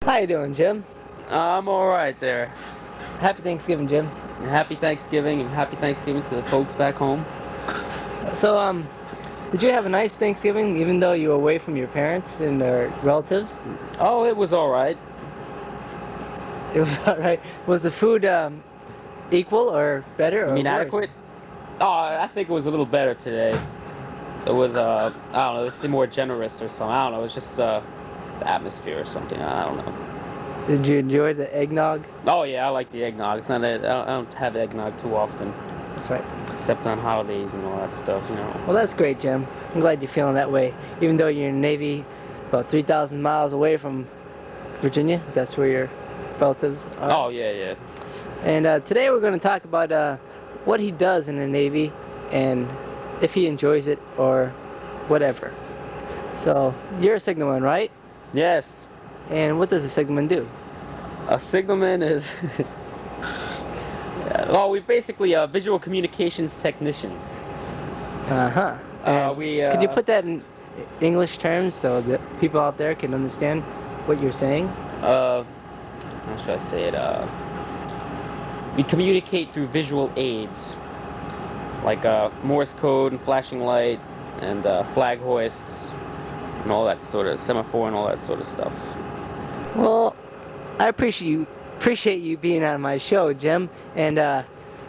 How you doing, Jim? I'm alright there. Happy Thanksgiving, Jim. Happy Thanksgiving, and happy Thanksgiving to the folks back home. So, did you have a nice Thanksgiving, even though you were away from your parents and their relatives? Oh, it was alright. It was alright. Was the food equal or better You or mean worse? adequate? Oh, I think it was a little better today. It was, I don't know, it's more generous or something. I don't know, it was just the atmosphere or something. I don't know. Did you enjoy the eggnog? Oh, yeah, I like the eggnog. It's not that, I don't have eggnog too often, That's right. except on holidays and all that stuff, you know. Well, that's great, Jim. I'm glad you're feeling that way, even though you're in the Navy, about 3,000 miles away from Virginia. Is that where your relatives are? Oh, yeah, yeah. And today we're going to talk about what he does in the Navy and if he enjoys it or whatever. So, you're a signalman, right? Yes. And what does a signalman do? A signalman is... well, we basically visual communications technicians. Uh-huh. Could you put that in English terms so that people out there can understand what you're saying? How should I say it? We communicate through visual aids, like Morse code and flashing light and flag hoists and all that sort of semaphore and all that sort of stuff. Well, I appreciate you being on my show, Jim. And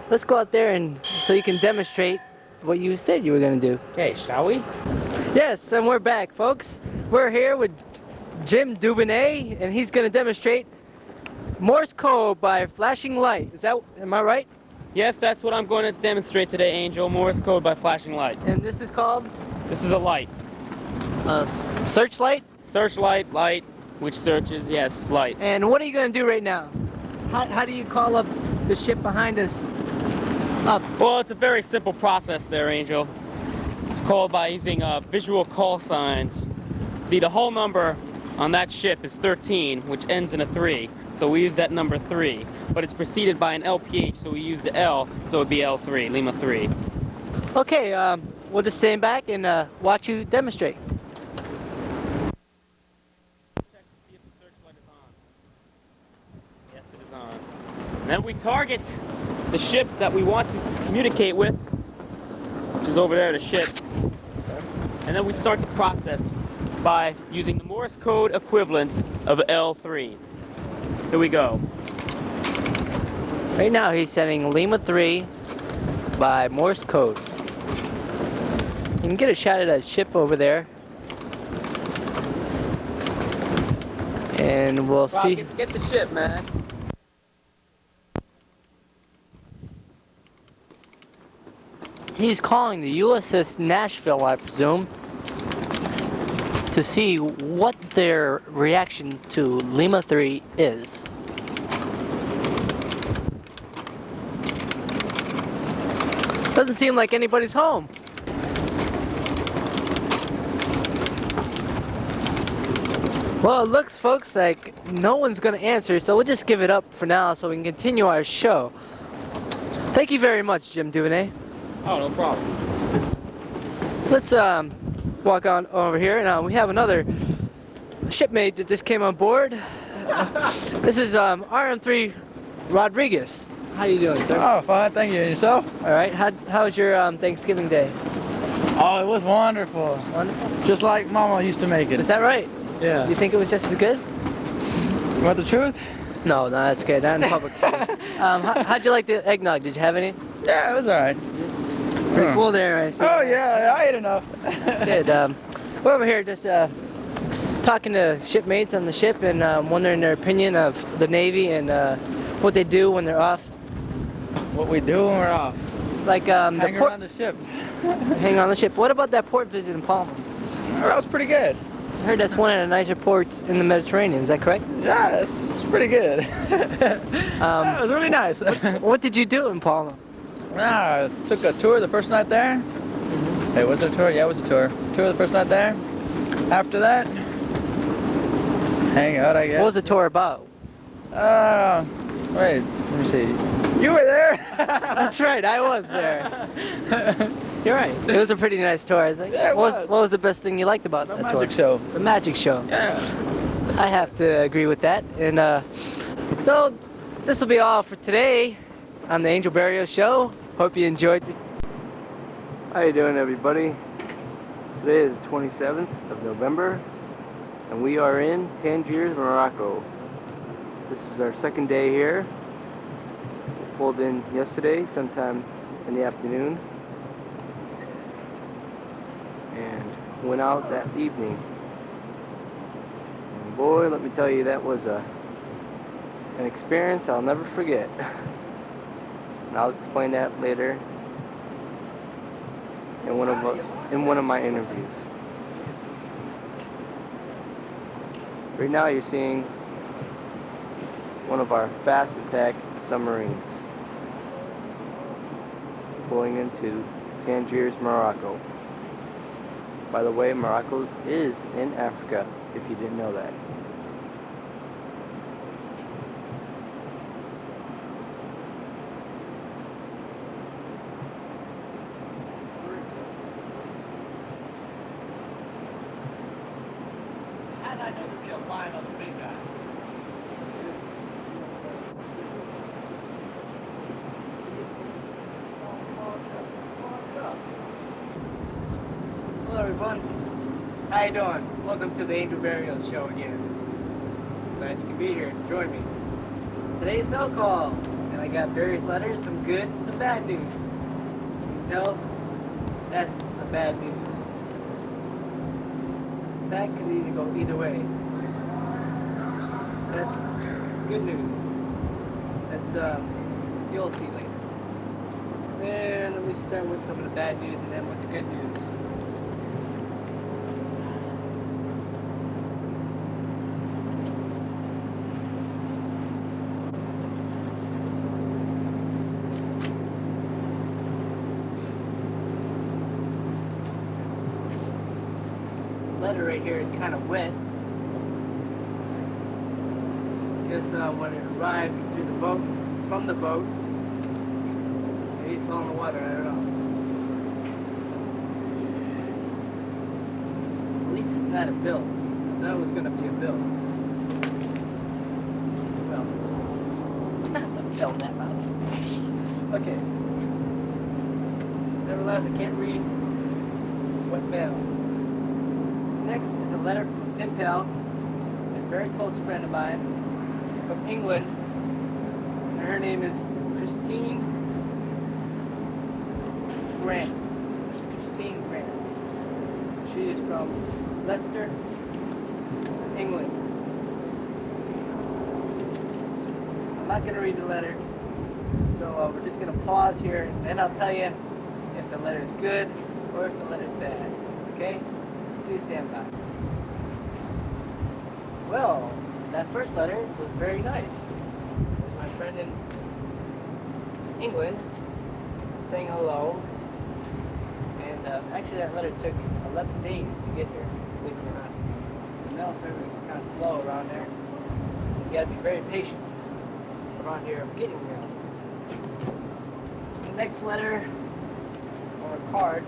let's go out there and so you can demonstrate what you said you were going to do. Okay, shall we? Yes, and we're back, folks. We're here with Jim Dubonnet, and he's going to demonstrate Morse code by flashing light. Am I right? Yes, that's what I'm going to demonstrate today, Angel. Morse code by flashing light. And this is called? This is a light. Searchlight? Searchlight, light, which searches, yes, light. And what are you going to do right now? How do you call up the ship behind us up? Well, it's a very simple process there, Angel. It's called by using visual call signs. See, the whole number on that ship is 13, which ends in a 3. So we use that number 3. But it's preceded by an LPH, so we use the L, so it'd be L3, Lima 3. Okay, we'll just stand back and watch you demonstrate. Check to see if the searchlight is on. Yes, it is on. And then we target the ship that we want to communicate with, which is over there, the ship. And then we start the process by using the Morse code equivalent of L3. Here we go. Right now he's sending Lima 3 by Morse code. You can get a shot at that ship over there. And we'll see. Get the ship, man. He's calling the USS Nashville, I presume, to see what their reaction to Lima 3 is. Doesn't seem like anybody's home. Well, it looks, folks, like no one's going to answer, so we'll just give it up for now so we can continue our show. Thank you very much, Jim Dubonnet. Oh, no problem. Let's walk on over here, and we have another shipmate that just came on board. This is RM3 Rodriguez. How you doing, sir? Oh, fine, thank you. And yourself? All right. How was your Thanksgiving day? Oh, it was wonderful. Wonderful. Just like Mama used to make it. Is that right? Yeah. You think it was just as good? You want the truth? No, that's good. Not in public. How'd you like the eggnog? Did you have any? Yeah, it was all right. Pretty full there, I see. Oh, yeah, I ate enough. Good. We're over here just talking to shipmates on the ship and wondering their opinion of the Navy and what they do when they're off. What we do when we're off? Like Hang around the ship. hang on the ship. What about that port visit in Palma? That was pretty good. I heard that's one of the nicer ports in the Mediterranean. Is that correct? Yeah, it's pretty good. Yeah, it was really nice. What did you do in Palma? I took a tour the first night there. Hey, was it a tour? Yeah, it was a tour. Tour the first night there. After that, hang out, I guess. What was the tour about? Wait, let me see. You were there? That's right, I was there. You're right. It was a pretty nice tour. I was like, Yeah, it what was the best thing you liked about The that magic tour? show. The magic show. Yeah. I have to agree with that. And so this will be all for today on the Angel Burial Show. Hope you enjoyed. How you doing, everybody? Today is the 27th of November, and we are in Tangiers, Morocco. This is our second day here. We pulled in yesterday, sometime in the afternoon, and went out that evening. And boy, let me tell you, that was an experience I'll never forget. And I'll explain that later in one of my interviews. Right now you're seeing one of our fast attack submarines pulling into Tangiers, Morocco. By the way, Morocco is in Africa, if you didn't know that. I know the real line of the big guy. Hello everyone. How you doing? Welcome to the Angel Burial Show again. Glad you can be here. Join me. Today's mail call, and I got various letters, some good, some bad news. You can tell that's the bad news. That could either go either way. That's good news. That's you'll see later. Then let me start with some of the bad news and then with the good news. Letter right here is kind of wet. I guess when it arrives through the boat, from the boat, maybe it fell in the water, I don't know. At least it's not a bill. I thought it was going to be a bill. Well, not the bill that much. Okay. Nevertheless, I can't read what mail. Next is a letter from pen pal, a very close friend of mine from England, and her name is Christine Grant. Christine Grant. She is from Leicester, England. I'm not going to read the letter, so we're just going to pause here, and then I'll tell you if the letter is good or if the letter is bad. Okay? Please stand by. Well, that first letter was very nice. It was my friend in England saying hello. And actually that letter took 11 days to get here, believe it or not. The mail service is kind of slow around there. You gotta be very patient around here of getting mail. The next letter, or card,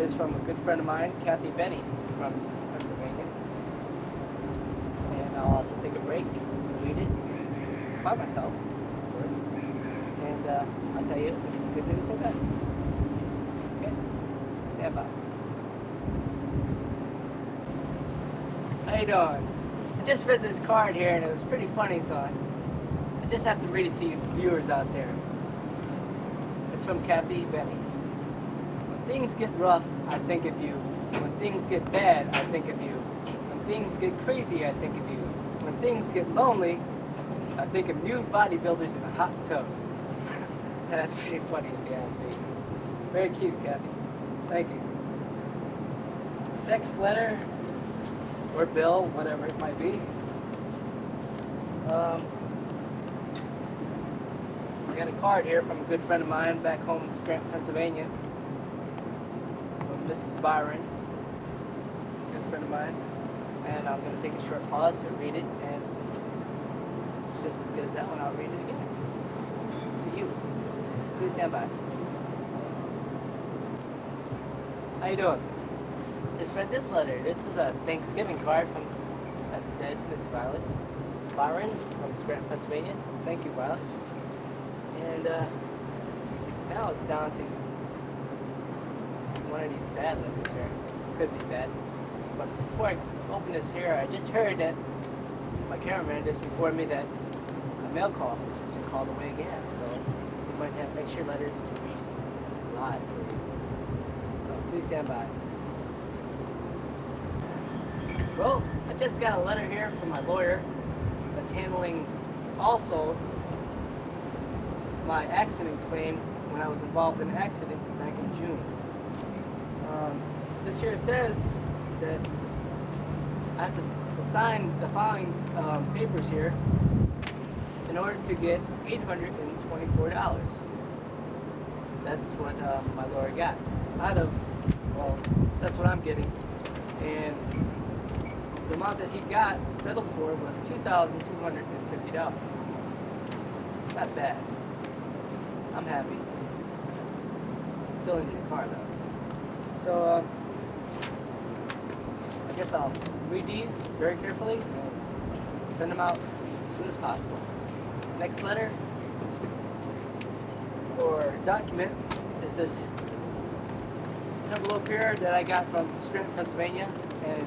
is from a good friend of mine, Kathy Benny, from Pennsylvania. And I'll also take a break and read it by myself, of course. And I'll tell you if it's good news or bad news. Okay? Stand by. How you doing? I just read this card here and it was pretty funny, so I just have to read it to you viewers out there. It's from Kathy Benny. When things get rough, I think of you. When things get bad, I think of you. When things get crazy, I think of you. When things get lonely, I think of nude bodybuilders in a hot tub. That's pretty funny if you ask me. Very cute, Kathy. Thank you. Next letter, or bill, whatever it might be. I got a card here from a good friend of mine back home in Scranton, Pennsylvania. Mrs. Byron, good friend of mine, and I'm going to take a short pause to read it, and it's just as good as that one. I'll read it again to you. Please stand by. How you doing? Just read this letter. This is a Thanksgiving card from he said, Miss Violet. Byron from Scranton, Pennsylvania. Thank you, Violet. And now it's down to one of these bad letters here. Could be bad. But before I open this here, I just heard that my cameraman just informed me that a mail call has just been called away again. So we might have extra letters to read live for you. So please stand by. Well, I just got a letter here from my lawyer that's handling also my accident claim when I was involved in an accident back in June. This here says that I have to sign the following papers here in order to get $824. That's what my lawyer got out of, well, that's what I'm getting. And the amount that he got settled for was $2,250. Not bad. I'm happy. Still in your car though. So I guess I'll read these very carefully and send them out as soon as possible. Next letter or document is this envelope here that I got from Scranton, Pennsylvania, and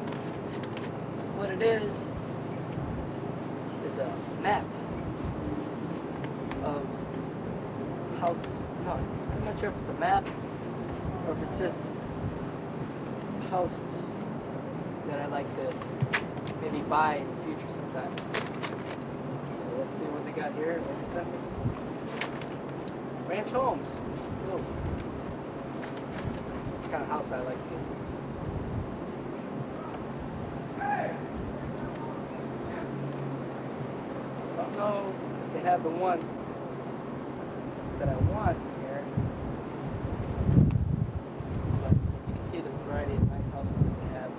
what it is a map of houses. No, I'm not sure if it's a map or if it's just houses that I'd like to maybe buy in the future sometime. So let's see what they got here. Wait a second. Ranch homes. Ooh. That's the kind of house I like to get. I don't know if they have the one that I want here, but you can see the variety of nice houses that they have.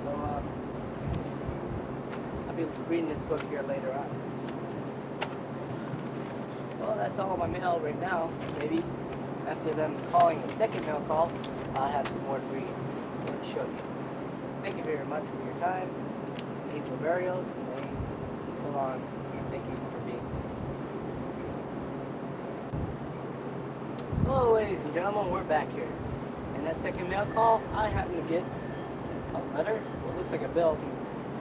So I'll be reading this book here later on. Well, that's all my mail right now. Maybe after them calling the second mail call, I'll have some more to read or to show you. Thank you very much for your time. Angel Burials. So long. Thank you for being here. Hello, ladies and gentlemen. We're back here. And that second mail call, I happen to get a letter, what looks like a bill from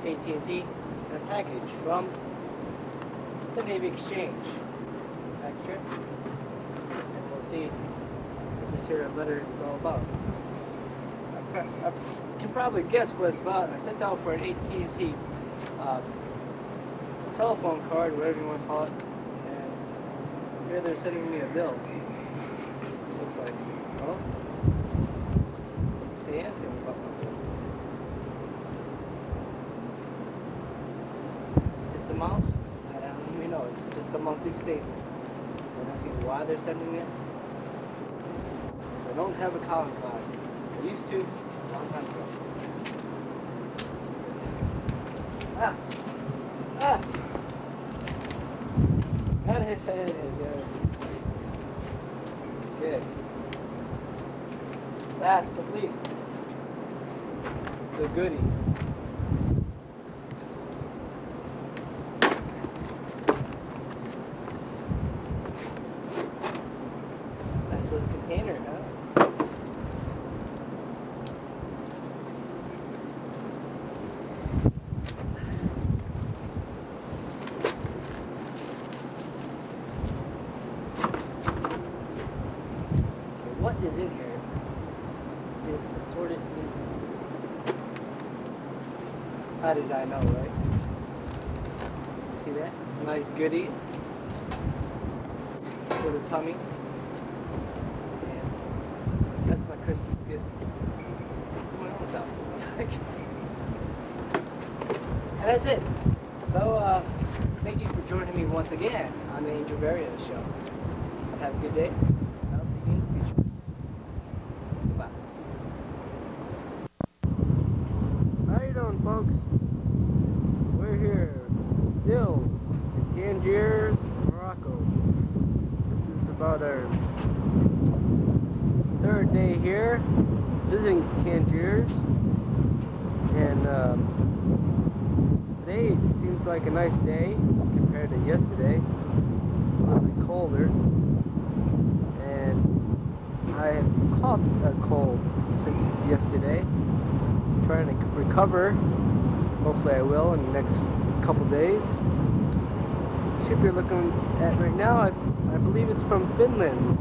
AT&T, and a package from the Navy Exchange. Extra. And we'll see what this here letter is all about. I can probably guess what it's about. I sent out for an AT&T telephone card, whatever you want to call it, and here they're sending me a bill. Looks like. Well, say anything about my bill. Its amount, I don't even know. It's just a monthly statement. And I see why they're sending it. I don't have a calling card. I used to a long time ago. Ah! That is good. Good. Last but least, the goodies. Nice little container, huh? What is in here is assorted meats. How did I know, right? See that? Nice goodies for the tummy. And that's my Christmas gift to my own self. And that's it. So, thank you for joining me once again on the Angel Burial Show. Have a good day. I'll see you in the future. Goodbye. How you doing, folks? We're here still in Tangiers, Morocco. This is about our third day here. visiting Tangiers, and today it seems like a nice day compared to yesterday. A little bit colder, and I have caught a cold since yesterday. I'm trying to recover. Hopefully I will in the next couple days. Ship you're looking at right now, I believe it's from Finland,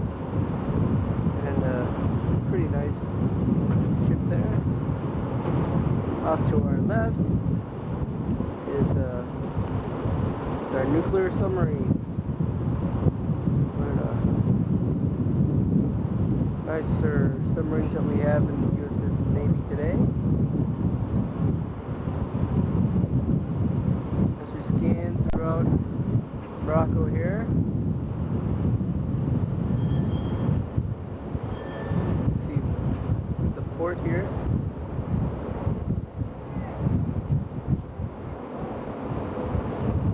and it's a pretty nice ship there. Off to our left is it's our nuclear submarine. One of the nicer submarines that we have in the USS Navy today. As we scan throughout Morocco here, see the port here.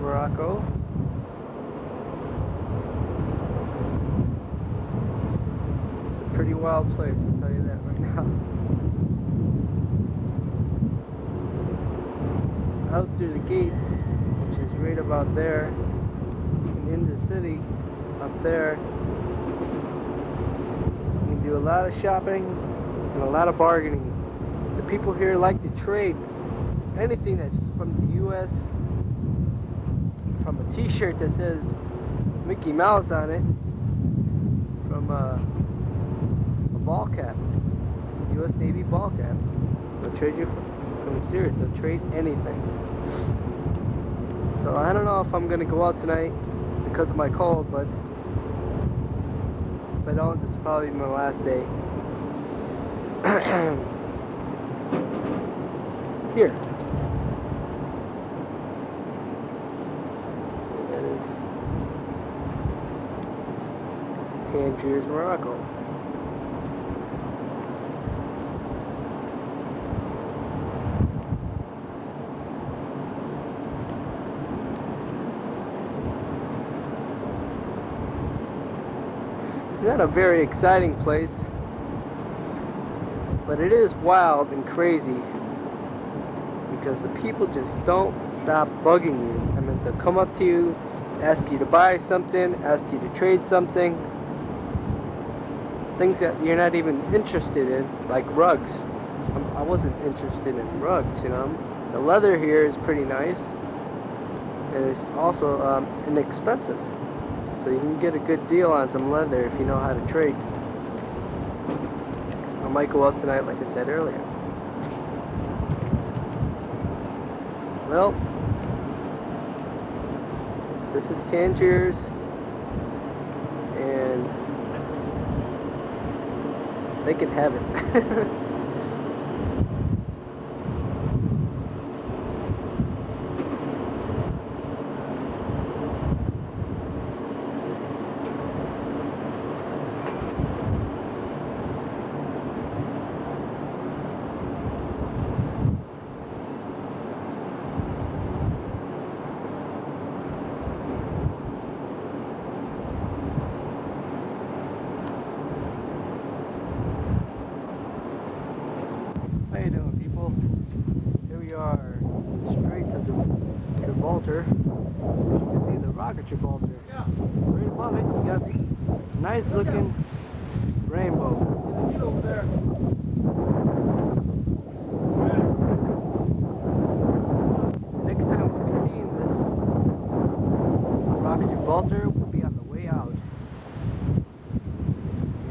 Morocco. It's a pretty wild place, I'll tell you that right now. Out through the gates, which is right about there, and in the city, up there, you can do a lot of shopping and a lot of bargaining. The people here like to trade anything that's from the U.S., from a t-shirt that says Mickey Mouse on it, from a ball cap, U.S. Navy ball cap. They'll trade you I'm serious, they'll trade anything. So I don't know if I'm gonna go out tonight because of my cold, but if I don't, this is probably my last day. Here. That is Tangiers, Morocco. It's not a very exciting place, but it is wild and crazy because the people just don't stop bugging you. I mean, they'll come up to you, ask you to buy something, ask you to trade something, things that you're not even interested in, like rugs. I wasn't interested in rugs, you know. The leather here is pretty nice, and it's also inexpensive. So you can get a good deal on some leather if you know how to trade. I might go out tonight, like I said earlier. Well, this is Tangiers, and they can have it. How you doing, people? Here we are, the Straits of Gibraltar. As you can see, the Rock of Gibraltar. Right above it, you got the nice looking rainbow. Over there. Next time we'll be seeing this Rock of Gibraltar will be on the way out.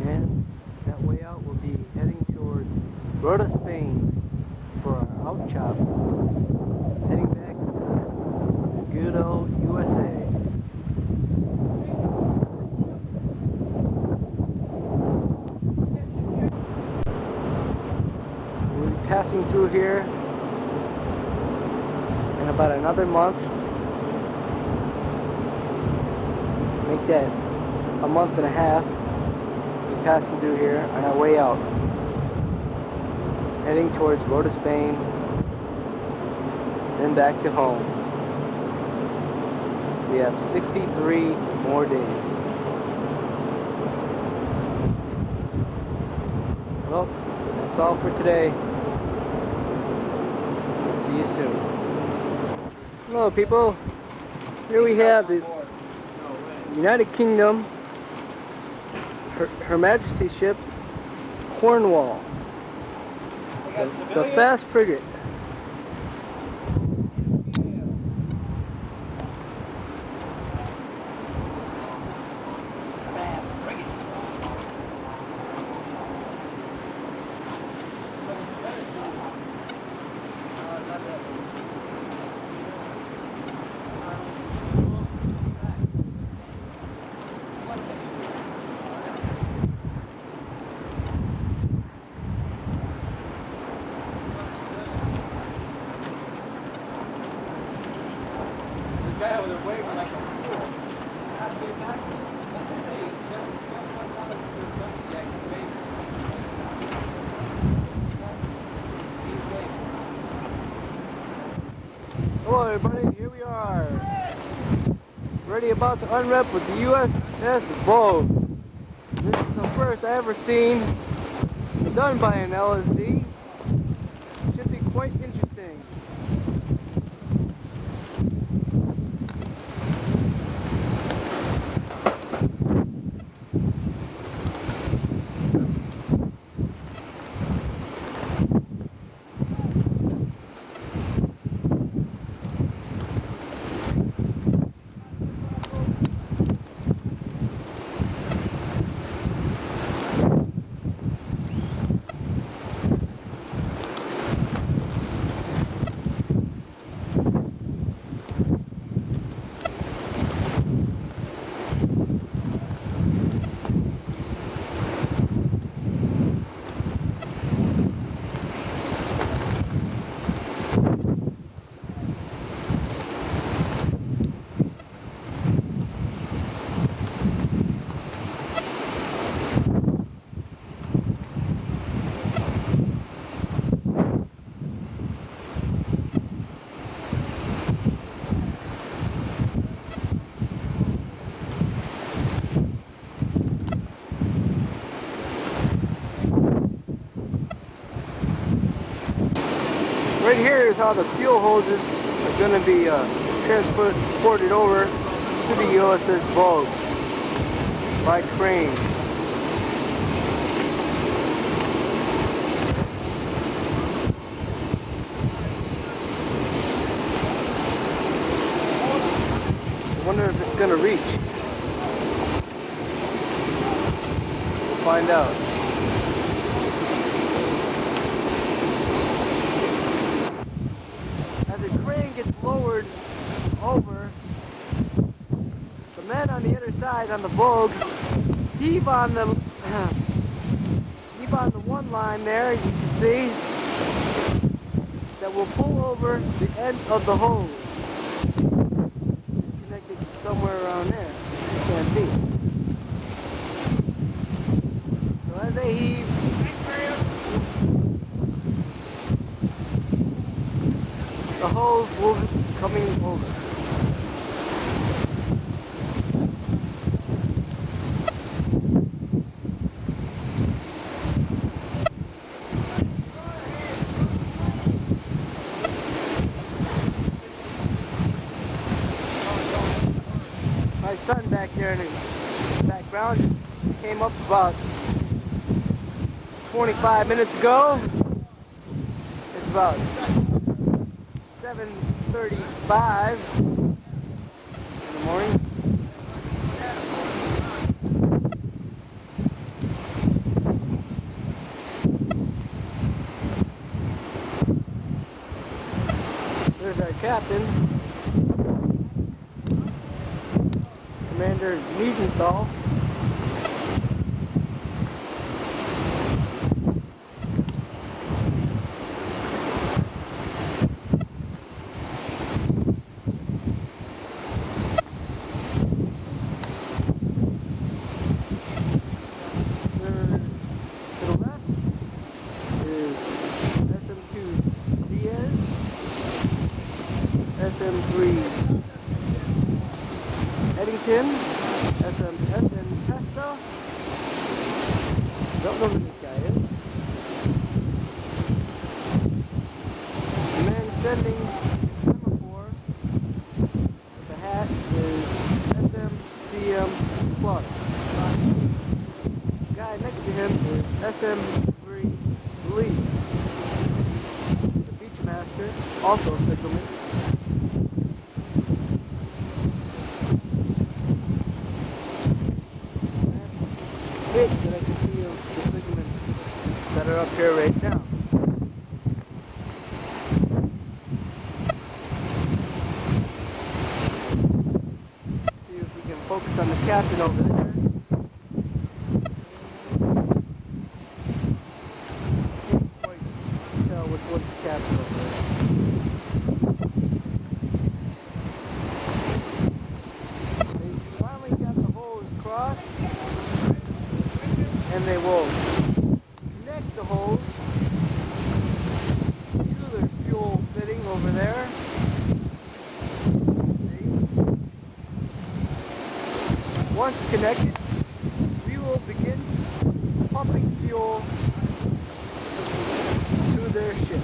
And that way out will be heading towards Rota, Spain for our out chop, heading back to good old USA. We'll be passing through here in about another month. Make that a month and a half. We'll be passing through here on our way out, heading towards Rota, Spain, then back to home. We have 63 more days. Well, That's all for today. See you soon. Hello, people. Here we have the United Kingdom, Her Majesty's ship, Cornwall. The fast frigate. Hello everybody, here we are. Ready about to unwrap with the USS Vogue. This is the first I ever seen done by an LSD. Should be quite interesting. Right here is how the fuel hoses are going to be transported over to the USS Vogue by crane. I wonder if it's going to reach. We'll find out. Gets lowered over, the men on the other side on the Vogue heave on the one line there, you can see, that will pull over the end of the hose. It's connected somewhere around there. You can't see. So as they heave, the hose will be coming over. My son back there in the background came up about 25 minutes ago. It's about 7:35 in the morning. There's our captain, Commander Niedenthal. SM3 Eddington, SM Testa. Don't know who this guy is. ascending semaphore with the hat is SMCM Clark. The guy next to him is SM3 Lee. The Beachmaster, also signalman. Big that I can see of the signalmen that are up here right now. See if we can focus on the captain over there. Can't quite tell which one's the captain over there. They finally got the hose crossed, and they will connect the hose to their fuel fitting over there. See? Once connected, we will begin pumping fuel to their ship.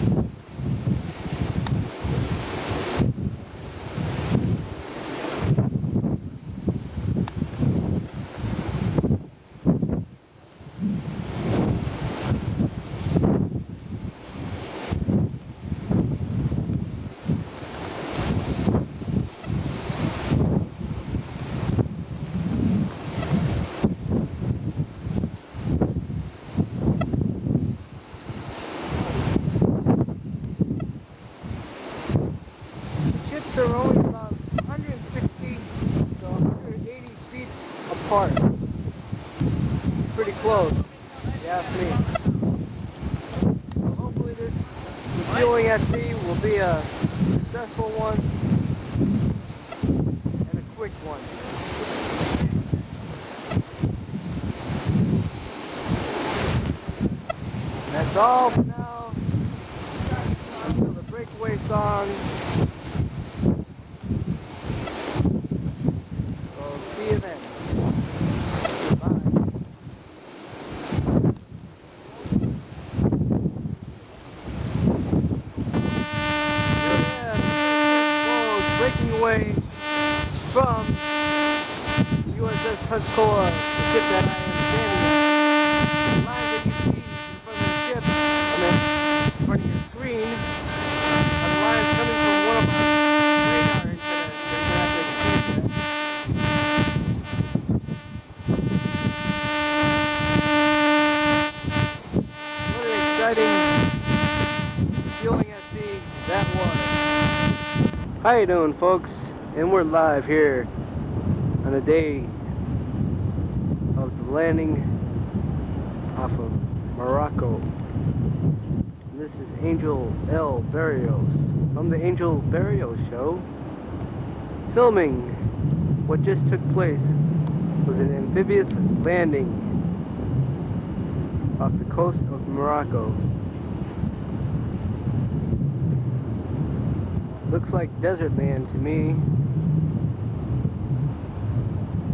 Ships are only about 160 to 180 feet apart. Pretty close, if you ask me. So hopefully this refueling at sea will be a successful one and a quick one. And that's all for now until the breakaway song. See you then. Bye. Yeah, breaking away from USS Pensacola, the ship that I am standing in. The line that you see in front of the ship, I mean, in front of your screen, are the lines coming from one of our radar antennas. So you're going to have to excuse that. Exciting fueling at sea that was. How you doing, folks? And we're live here on the day of the landing off of Morocco. And this is Angel L. Barrios from the Angel Barrios Show. Filming what just took place was an amphibious landing off the coast of Morocco. Looks like desert land to me.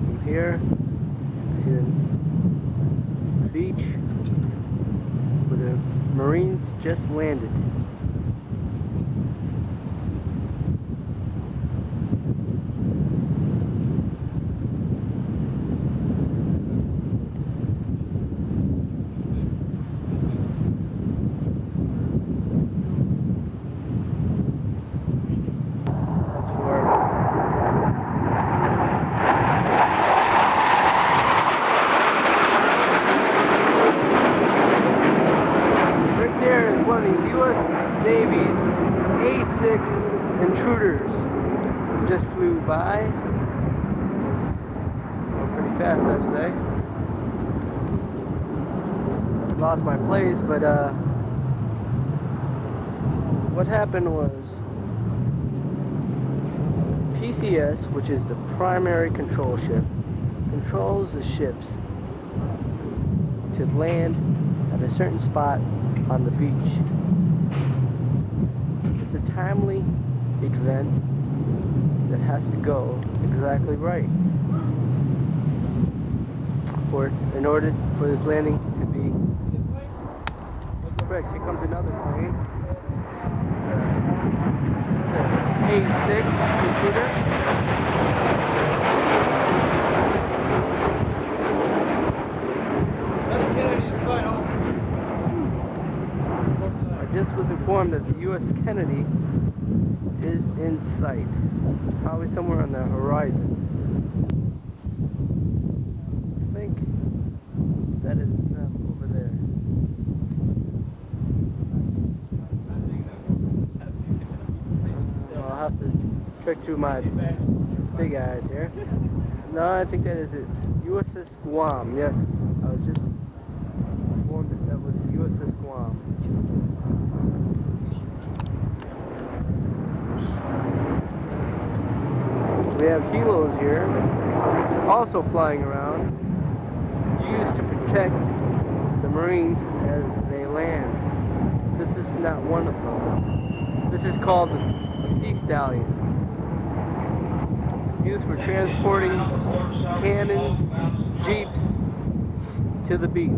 From here, see the beach where the Marines just landed. U.S. Navy's A-6 intruders just flew by. Well, pretty fast, I'd say. Lost my place, but what happened was PCS, which is the primary control ship, controls the ships to land at a certain spot on the beach. It's a timely event that has to go exactly right in order for this landing to be correct. Here comes another plane. A6 intruder. I just was informed that the U.S. Kennedy is in sight, probably somewhere on the horizon. I think that is them over there. I'll have to check through my big eyes here. No, I think that is it. USS Guam, yes. I was just informed that that was USS Guam. We have helos here, also flying around, used to protect the Marines as they land. This is not one of them. This is called a Sea Stallion, used for transporting cannons, jeeps to the beach.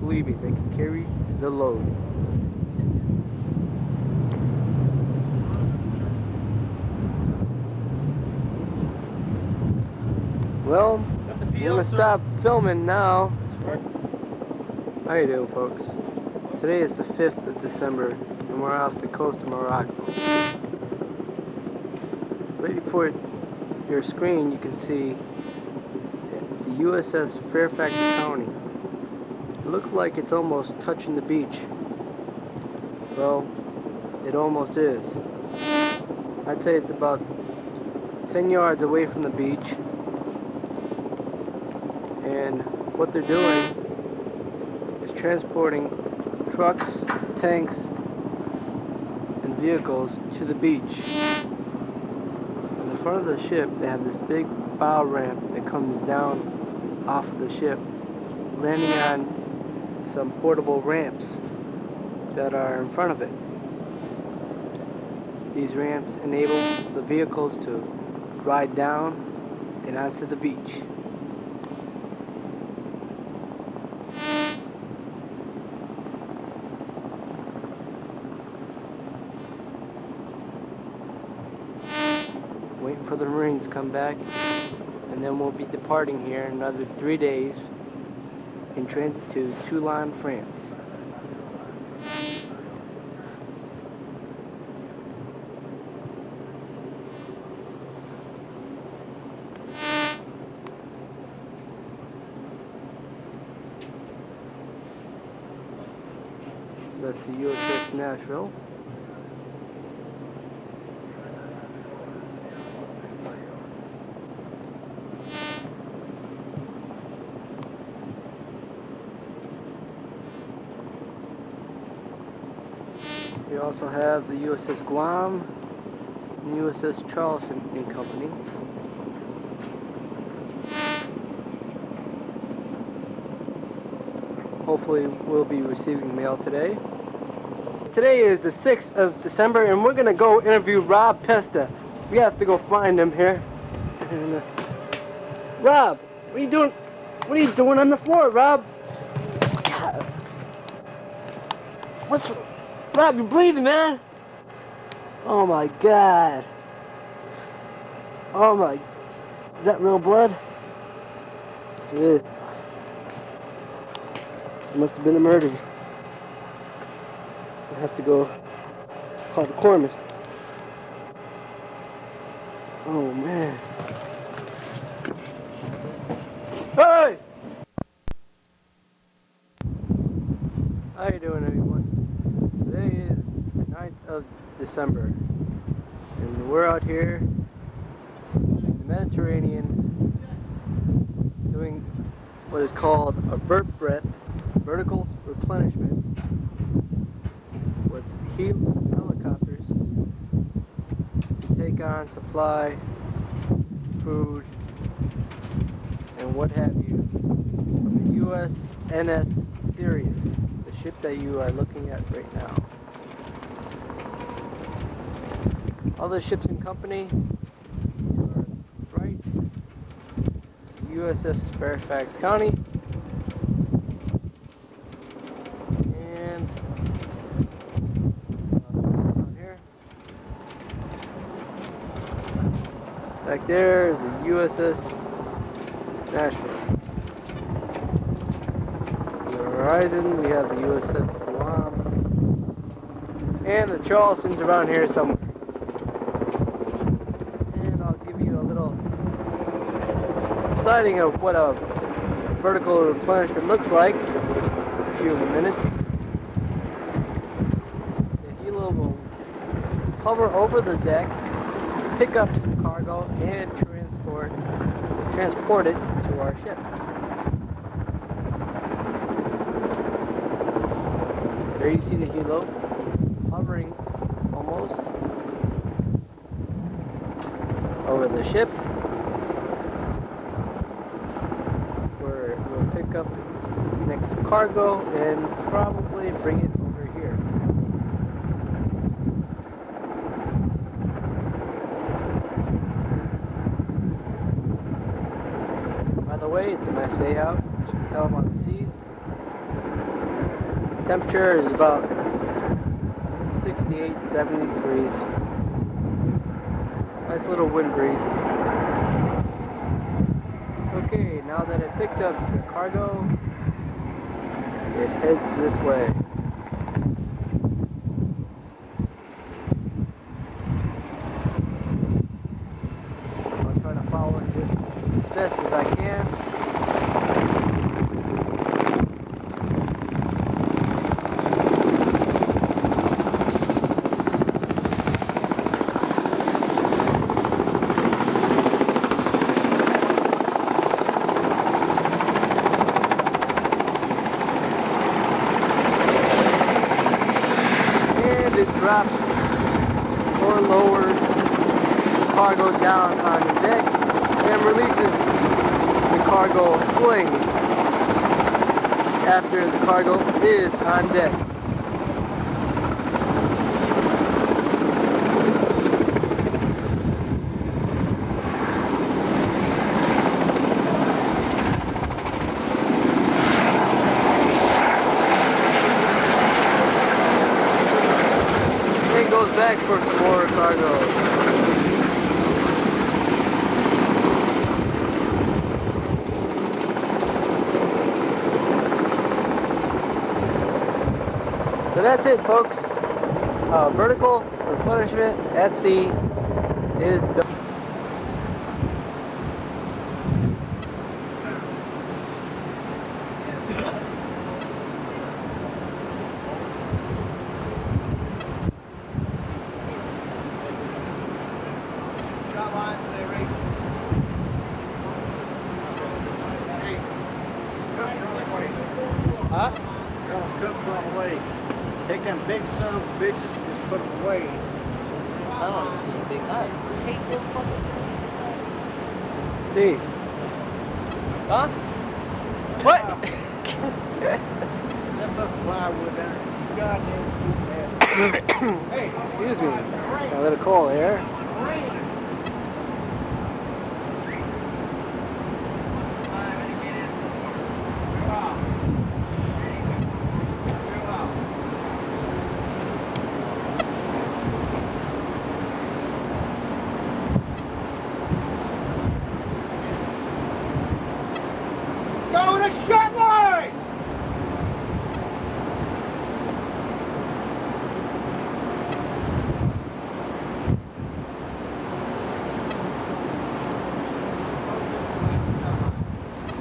Believe me, they can carry the load. Well, I'm gonna stop filming now. How you doing, folks? Today is the 5th of December, and we're off the coast of Morocco. Right before your screen, you can see the USS Fairfax County. It looks like it's almost touching the beach. Well, it almost is. I'd say it's about 10 yards away from the beach. And what they're doing is transporting trucks, tanks, and vehicles to the beach. On the front of the ship, they have this big bow ramp that comes down off of the ship, landing on some portable ramps that are in front of it. These ramps enable the vehicles to ride down and onto the beach. Waiting for the Marines to come back, and then we'll be departing here in another 3 days in transit to Toulon, France. That's the USS Nashville. We also have the USS Guam and USS Charleston in company. Hopefully we'll be receiving mail today. Today is the 6th of December, and we're going to go interview Rob Pesta. We have to go find him here. And, Rob, what are you doing? What are you doing on the floor, Rob? God. Rob, you're bleeding, man. Oh my God. Oh my. Is that real blood? Yes, it is. It must have been a murder. I have to go call the corpsman. Oh man. Hey! How you doing, everyone? Today is the 9th of December, and we're out here in the Mediterranean doing what is called a vertical replenishment with helicopters to take on supply, food, and what have you from the USNS Sirius, the ship that you are looking at right now. Other ships in company are right, USS Fairfax County, and Right there is the USS Nashville. On the horizon, we have the USS Guam. And the Charleston's around here somewhere. And I'll give you a little sighting of what a vertical replenishment looks like in a few minutes. The helo will hover over the deck, pick up some cargo, and transport it to our ship. There you see the helo hovering almost over the ship, where it will pick up its next cargo and probably bring it over here. By the way, it's a nice day out. As you can tell, I'm on the seas. Temperature is about 68, 70 degrees. Nice little wind breeze. Okay, now that it picked up the cargo, it heads this way. I'll try to follow it just as best as I can. It drops or lowers the cargo down on the deck and releases the cargo sling after the cargo is on deck. Goes back for some more cargo. So that's it, folks. Vertical replenishment at sea is done. Huh? Girls cook them away. Take them big son of bitches and just put them away. I don't know, it's a big knife. Steve. Huh? What? That fucking plywood down there. Goddamn. Hey, Excuse me. A little cold here. go with a short line!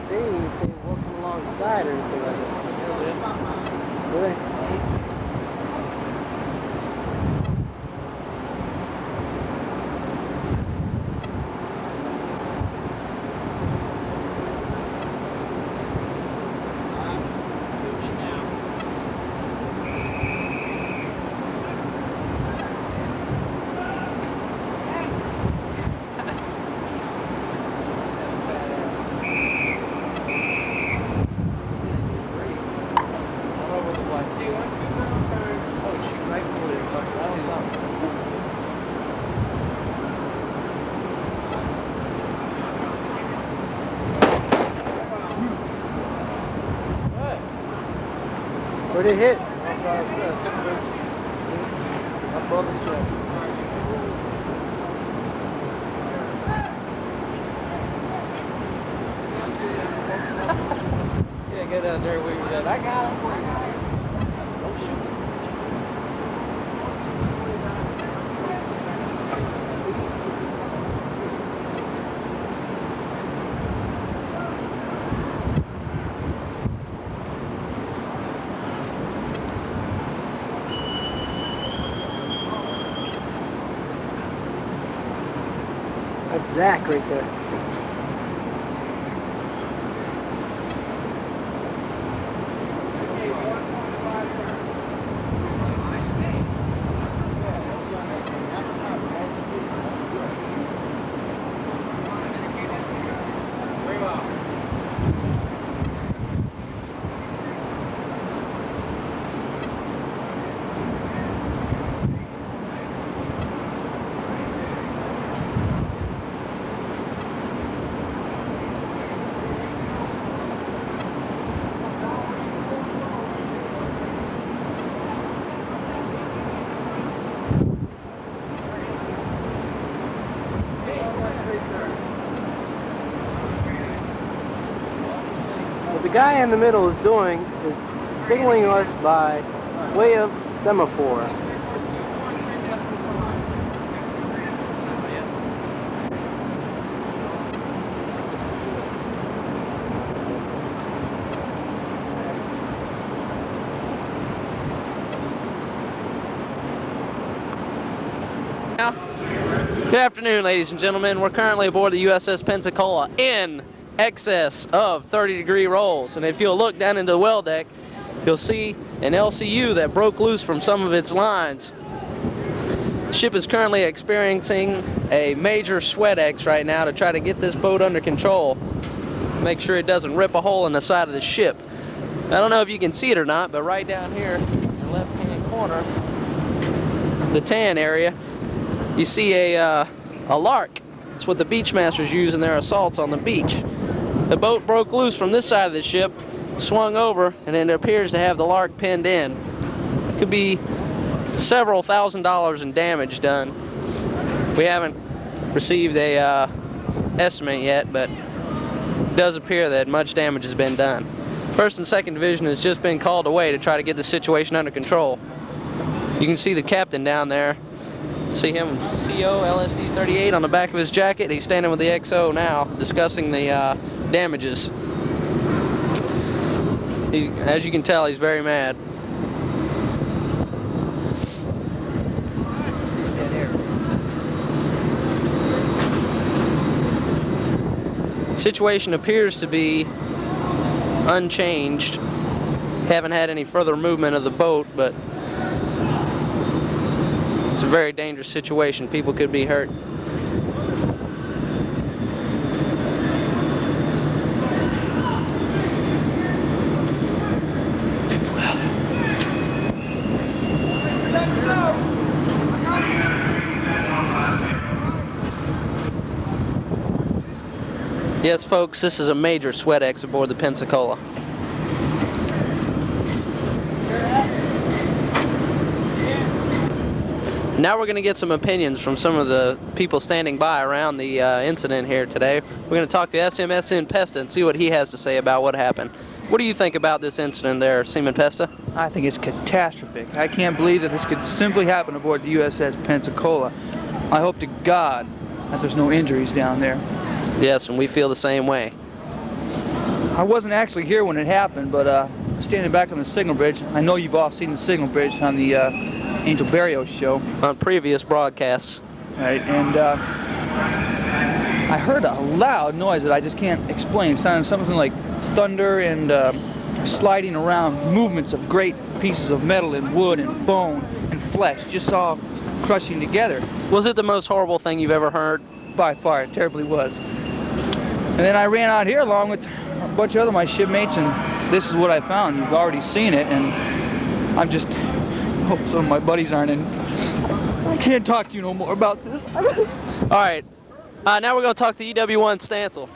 They didn't even say welcome alongside or anything like that. Really? Where'd it hit? Above the strip. to get under. We said, I got him. Oh, shoot. That's Zach right there. What the guy in the middle is doing is signaling us by way of semaphore. Good afternoon, ladies and gentlemen. We're currently aboard the USS Pensacola in excess of 30-degree rolls. And if you'll look down into the well deck, you'll see an LCU that broke loose from some of its lines. The ship is currently experiencing a major sweat X right now to try to get this boat under control. Make sure it doesn't rip a hole in the side of the ship. I don't know if you can see it or not, but right down here in the left-hand corner, the tan area, you see a lark. It's what the beachmasters use in their assaults on the beach. The boat broke loose from this side of the ship, swung over, and it appears to have the lark pinned in. Could be several $1,000s in damage done. We haven't received a estimate yet, but it does appear that much damage has been done. First and Second Division has just been called away to try to get the situation under control. You can see the captain down there. See him, CO LSD 38 on the back of his jacket. He's standing with the XO now, discussing the damages. As you can tell, he's very mad. Situation appears to be unchanged. Haven't had any further movement of the boat, but it's a very dangerous situation. People could be hurt. Yes, folks, this is a major sweat X aboard the Pensacola. Now we're going to get some opinions from some of the people standing by around the incident here today. We're going to talk to SMSN Pesta and see what he has to say about what happened. What do you think about this incident there, Seaman Pesta? I think it's catastrophic. I can't believe that this could simply happen aboard the USS Pensacola. I hope to God that there's no injuries down there. Yes, and we feel the same way. I wasn't actually here when it happened, but standing back on the signal bridge, I know you've all seen the signal bridge on the Angel Barrios show. On previous broadcasts. Right, and I heard a loud noise that I just can't explain. It sounded something like thunder and sliding around, movements of great pieces of metal and wood and bone and flesh, just all crushing together. Was it the most horrible thing you've ever heard? By far, it terribly was. And then I ran out here along with a bunch of other my shipmates, and this is what I found. You've already seen it, and I'm just hope some of my buddies aren't in. I can't talk to you no more about this. All right. Now we're going to talk to EW1 Stansel.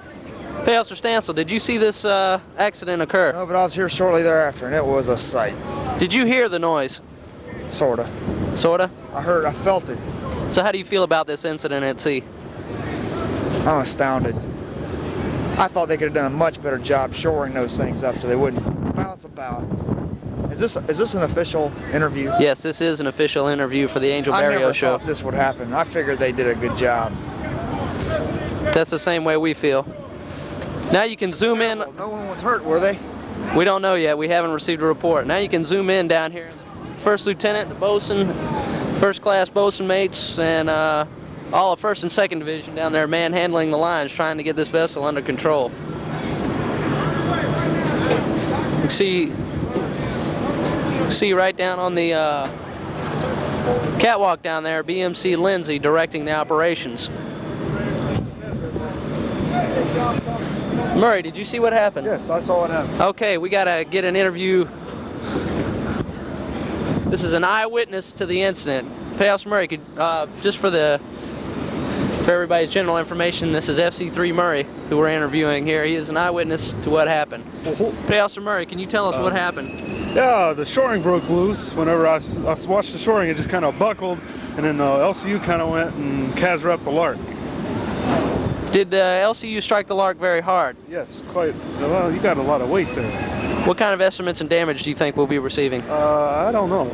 Pastor Stansel, did you see this accident occur? No, but I was here shortly thereafter, and it was a sight. Did you hear the noise? Sorta. Sorta? I felt it. So how do you feel about this incident at sea? I'm astounded. I thought they could have done a much better job shoring those things up so they wouldn't bounce about. Is this an official interview? Yes, this is an official interview for the Angel I Barrio never show. thought this would happen. I figured they did a good job. That's the same way we feel. Now you can zoom in. No one was hurt, were they? We don't know yet. We haven't received a report. Now you can zoom in down here. First lieutenant, the bosun, first class bosun mates, and all of 1st and 2nd Division down there manhandling the lines, trying to get this vessel under control. You can see right down on the catwalk down there, BMC Lindsay directing the operations. Murray, did you see what happened? Yes, I saw what happened. Okay, we gotta get an interview. This is an eyewitness to the incident. Officer Murray, could just for everybody's general information, this is FC3 Murray who we're interviewing here. He is an eyewitness to what happened. Officer Murray, can you tell us what happened? Yeah, the shoring broke loose. Whenever I watched the shoring, it just kind of buckled, and then the LCU kind of went and Kazra up the Lark. Did the LCU strike the Lark very hard? Yes, quite. Well, you got a lot of weight there. What kind of estimates and damage do you think we'll be receiving? I don't know.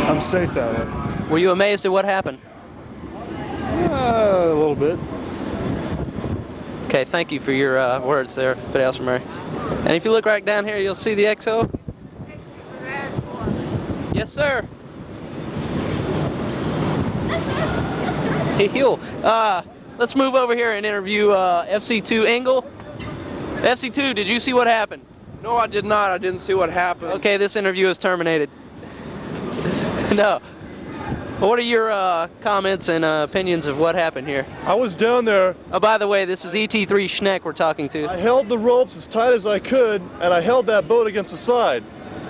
I'm safe that way. Were you amazed at what happened? A little bit. Okay, thank you for your words there, Officer Murray. And if you look right down here, you'll see the XO. Yes, sir. Hey, Hugh. Let's move over here and interview FC2 Engel. FC2, did you see what happened? No, I did not. I didn't see what happened. Okay, this interview is terminated. No. What are your comments and opinions of what happened here? I was down there. Oh, by the way, this is ET3 Schneck we're talking to. I held the ropes as tight as I could, and I held that boat against the side.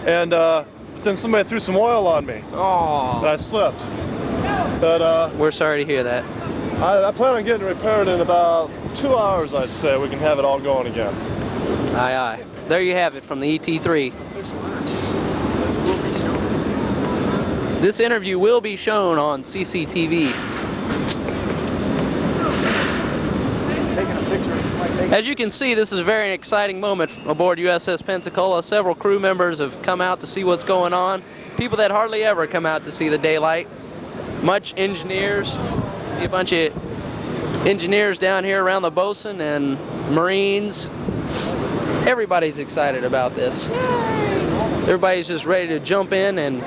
And then somebody threw some oil on me. Oh. And I slipped. But we're sorry to hear that. I plan on getting it repaired in about 2 hours, I'd say. We can have it all going again. Aye, aye. There you have it from the ET3. This interview will be shown on CCTV. As you can see, this is a very exciting moment aboard USS Pensacola. Several crew members have come out to see what's going on. People that hardly ever come out to see the daylight. Much engineers, a bunch of engineers down here around the bosun and Marines. Everybody's excited about this. Everybody's just ready to jump in and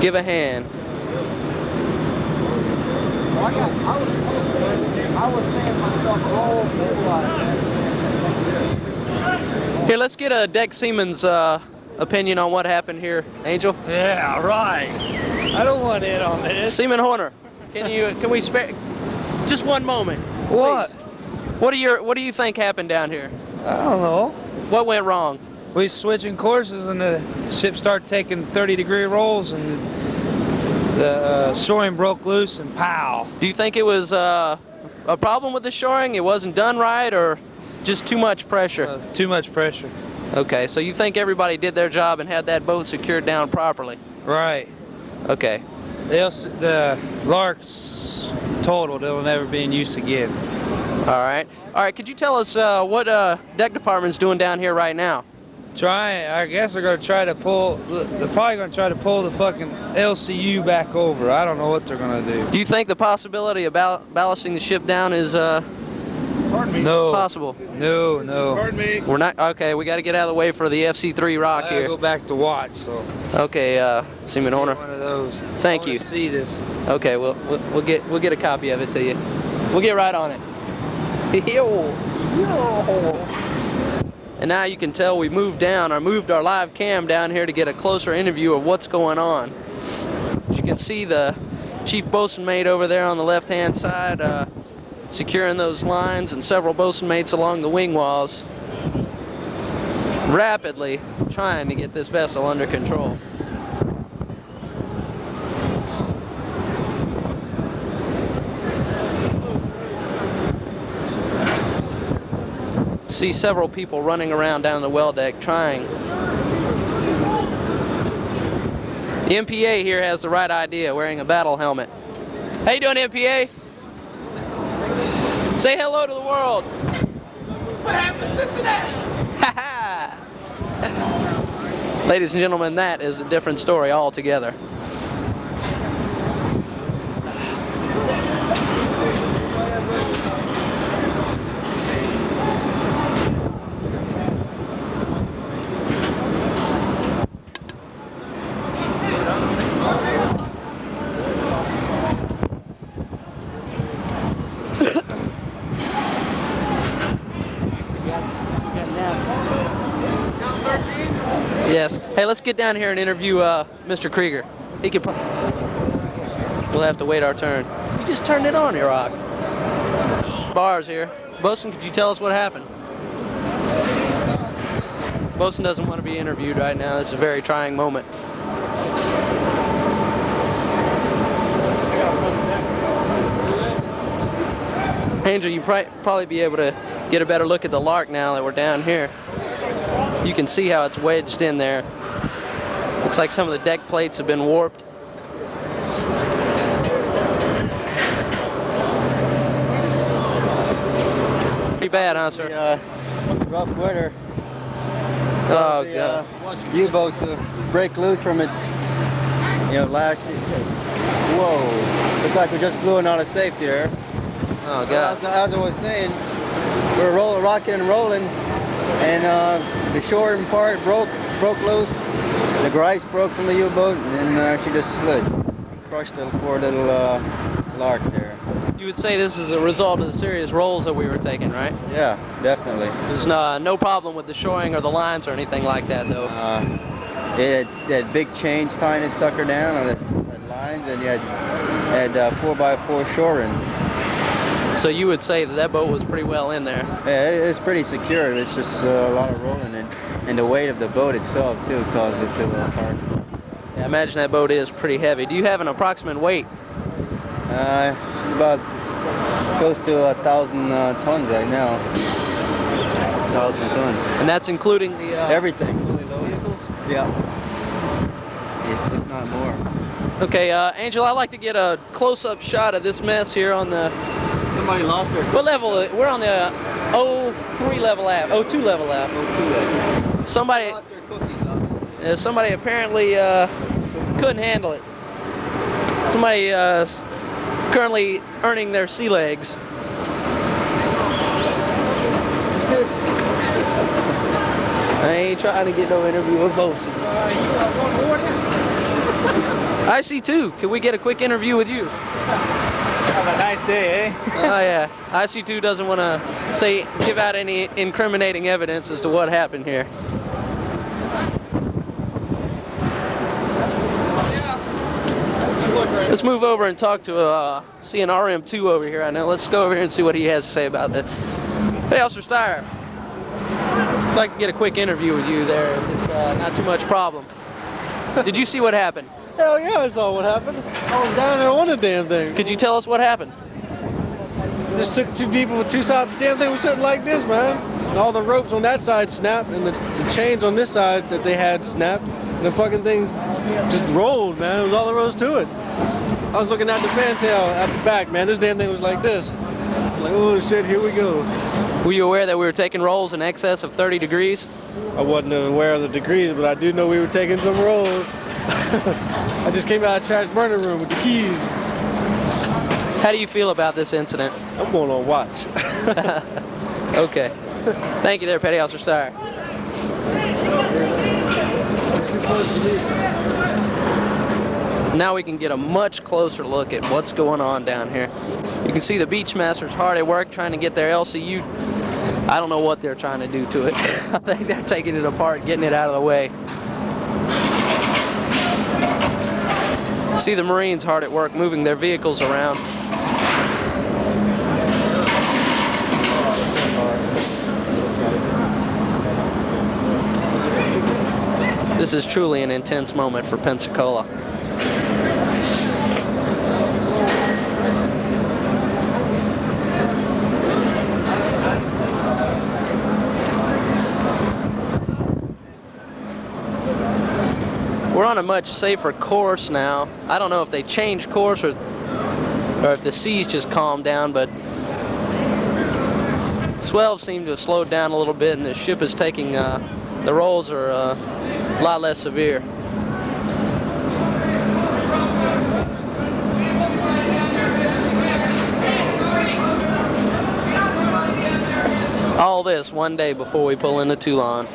give a hand. Here, let's get a deck seaman's opinion on what happened here, Angel. Yeah, right. I don't want in on this. Seaman Horner, can we spare just one moment? What? Please. What do you think happened down here? I don't know. What went wrong? We switching courses and the ship started taking 30-degree rolls and the shoring broke loose and pow. Do you think it was a problem with the shoring? It wasn't done right, or just too much pressure? Too much pressure. Okay, so you think everybody did their job and had that boat secured down properly? Right. Okay. The Lark's totaled. It'll never be in use again. All right. All right, could you tell us what deck department's doing down here right now? I guess they're going to try to pull, they're probably going to try to pull the fucking LCU back over. I don't know what they're going to do. Do you think the possibility of ballasting the ship down is possible? No. Pardon me. We're not, okay, we got to get out of the way for the FC3 Rock here. Go back to watch, so. Okay, Seaman Horner. One of those. Thank you. See this. Okay, we'll get a copy of it to you. We'll get right on it. And now you can tell we moved our live cam down here to get a closer interview of what's going on. As you can see, the chief bosun mate over there on the left-hand side securing those lines, and several bosun mates along the wing walls rapidly trying to get this vessel under control. See several people running around down the well deck trying. The MPA here has the right idea, wearing a battle helmet. How you doing, MPA? Say hello to the world. What happened to Cincinnati? Ladies and gentlemen, that is a different story altogether. Yes. Hey, let's get down here and interview Mr. Krieger. He could. We'll have to wait our turn. You just turned it on, Iraq. Bars here. Bosun, could you tell us what happened? Bosun doesn't want to be interviewed right now. This is a very trying moment. Angel, you probably be able to get a better look at the Lark now that we're down here. You can see how it's wedged in there. Looks like some of the deck plates have been warped. Pretty bad, huh, sir? Rough weather. Oh, God. U-boat to break loose from its, last. Whoa! Looks like we just blew it out of safety there. Oh, God. As I was saying, we were rocking and rolling, and the shore part broke loose. The gripes broke from the U-boat, and she just slid, crushed the poor little Lark there. You would say this is a result of the serious rolls that we were taking, right? Yeah, definitely. There's no problem with the shoring or the lines or anything like that, though. It had big chains tying its sucker down on the lines, and you had 4x4 shoring. So you would say that boat was pretty well in there? Yeah, it's pretty secure. It's just a lot of rolling, and the weight of the boat itself, too, caused it to apart. Yeah, I imagine that boat is pretty heavy. Do you have an approximate weight? She's about close to 1,000 tons right now. 1,000 tons. And that's including the... everything, fully loaded. Vehicles? Yeah. If not more. Okay, Angel, I'd like to get a close-up shot of this mess here on the... Somebody lost their... What level? We're on the 03 level aft, 02 level aft. 02 level. Somebody apparently couldn't handle it. Somebody currently earning their sea legs. I ain't trying to get no interview with Bosun. IC2, can we get a quick interview with you? Have a nice day, eh? Oh yeah, IC2 doesn't want to give out any incriminating evidence as to what happened here. Let's move over and talk to see an RM2 over here. I know. Let's go over here and see what he has to say about this. Hey, Officer Steyer. I'd like to get a quick interview with you there, if it's not too much problem. Did you see what happened? Hell yeah, I saw what happened. I was down there on the damn thing. Could you tell us what happened? Just took too deep of a two sides. The damn thing was sitting like this, man. And all the ropes on that side snapped, and the chains on this side that they had snapped. And the fucking thing just rolled, man. It was all there was to it. I was looking at the fantail at the back, man. This damn thing was like this. Like, oh shit, here we go. Were you aware that we were taking rolls in excess of 30 degrees? I wasn't aware of the degrees, but I do know we were taking some rolls. I just came out of the trash burner room with the keys. How do you feel about this incident? I'm going on watch. Okay. Thank you there, Petty Officer Steyer. Now we can get a much closer look at what's going on down here. You can see the Beachmasters hard at work trying to get their LCU. I don't know what they're trying to do to it. I think they're taking it apart, getting it out of the way. See the Marines hard at work moving their vehicles around. This is truly an intense moment for Pensacola. We're on a much safer course now. I don't know if they changed course or if the seas just calmed down, but swells seem to have slowed down a little bit, and the ship is taking, the rolls are a lot less severe. All this one day before we pull into Toulon.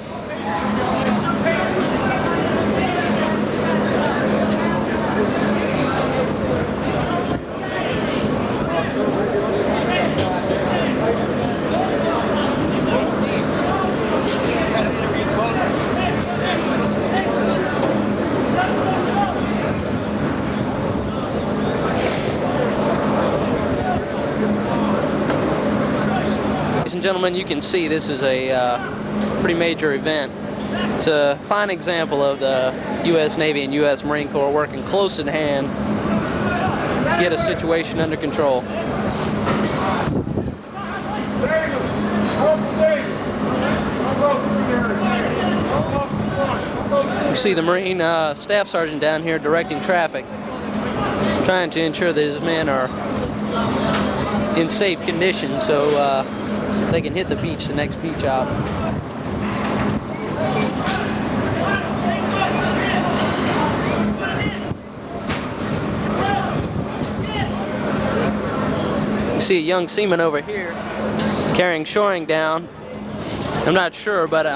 Ladies and gentlemen, you can see this is a pretty major event. It's a fine example of the U.S. Navy and U.S. Marine Corps working close in hand to get a situation under control. You see the Marine Staff Sergeant down here directing traffic, trying to ensure that his men are in safe condition so they can hit the beach, the next beach out. You see a young seaman over here carrying shoring down. I'm not sure, but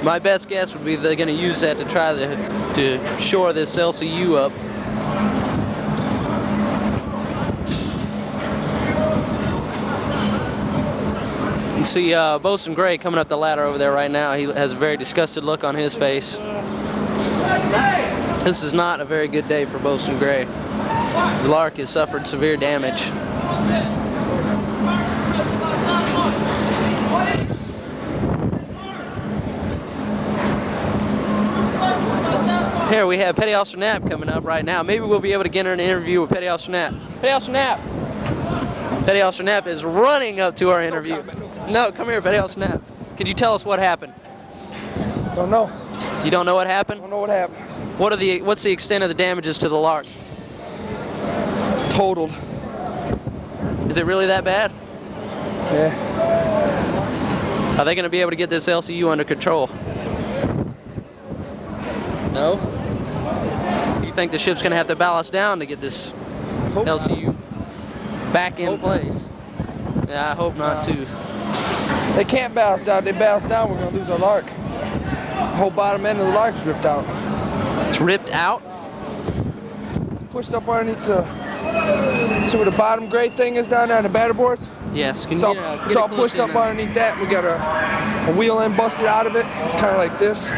my best guess would be they're going to use that to try to shore this LCU up. You can see Bosun Gray coming up the ladder over there right now. He has a very disgusted look on his face. This is not a very good day for Bosun Gray. His Lark has suffered severe damage. Here we have Petty Officer Knapp coming up right now. Maybe we'll be able to get an interview with Petty Officer Knapp. Petty Officer Knapp! Petty Officer Knapp is running up to our interview. No, come here, Petty Officer Knapp. Could you tell us what happened? Don't know. You don't know what happened? Don't know what happened. What's the extent of the damages to the Lark? Totaled. Is it really that bad? Yeah. Are they going to be able to get this LCU under control? No? You think the ship's going to have to ballast down to get this LCU back in place? Yeah, I hope not too. They can't ballast down. If they ballast down, we're going to lose our Lark. The whole bottom end of the Lark is ripped out. It's ripped out? It's pushed up underneath the... See where the bottom gray thing is down there on the batter boards? Yes. Can it's you all, it's all pushed up underneath that. We got a wheel end busted out of it. It's kind of like this.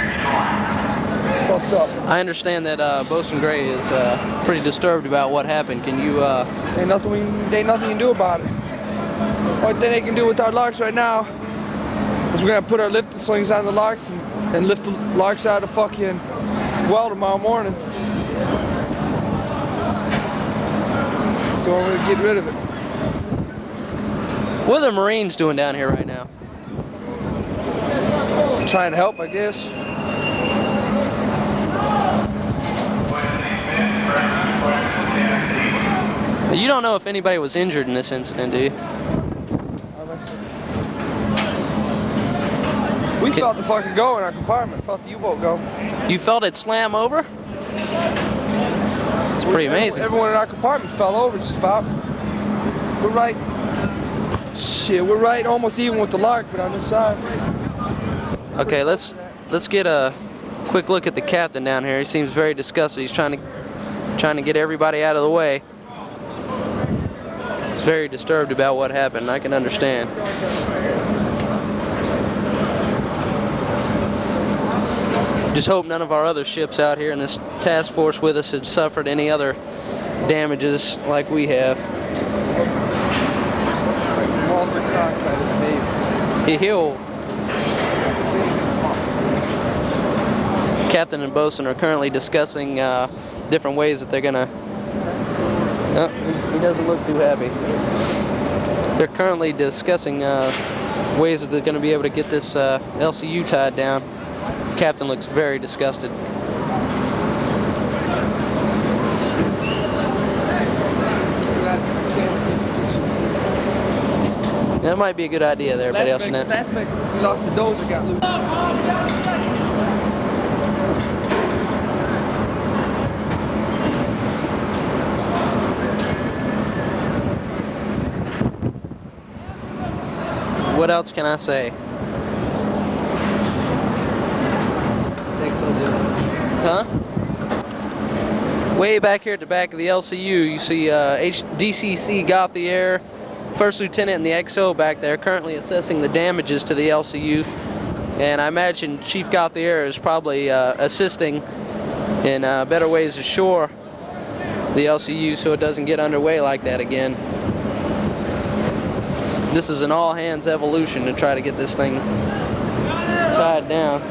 Fucked up. I understand that Bosun Gray is pretty disturbed about what happened. Can you... Ain't nothing you can do about it. Only thing they can do with our Larks right now is we're going to put our lifting slings on the Larks and lift the Larks out of the fucking well tomorrow morning. So we're going to get rid of it. What are the Marines doing down here right now? Trying to help, I guess. You don't know if anybody was injured in this incident, do you? I think so. We felt the fucking go in our compartment. Felt the U-boat go. You felt it slam over? It's pretty amazing. Everyone in our compartment fell over just about. We're right. Shit, we're right almost even with the Lark, but on this side. Okay, let's get a quick look at the captain down here. He seems very disgusted. He's trying to get everybody out of the way. He's very disturbed about what happened. I can understand. Just hope none of our other ships out here in this task force with us had suffered any other damages like we have. He'll. Captain and bosun are currently discussing different ways that they're gonna. Oh, he doesn't look too happy. They're currently discussing ways that they're going to be able to get this LCU tied down. Captain looks very disgusted. That might be a good idea there, everybody else in that. Last week we lost the dozer, got loose. What else can I say? Huh? Way back here at the back of the LCU, you see DCC Gauthier, First Lieutenant and the XO back there, currently assessing the damages to the LCU. And I imagine Chief Gauthier is probably assisting in better ways to shore the LCU so it doesn't get underway like that again. This is an all-hands evolution to try to get this thing tied down.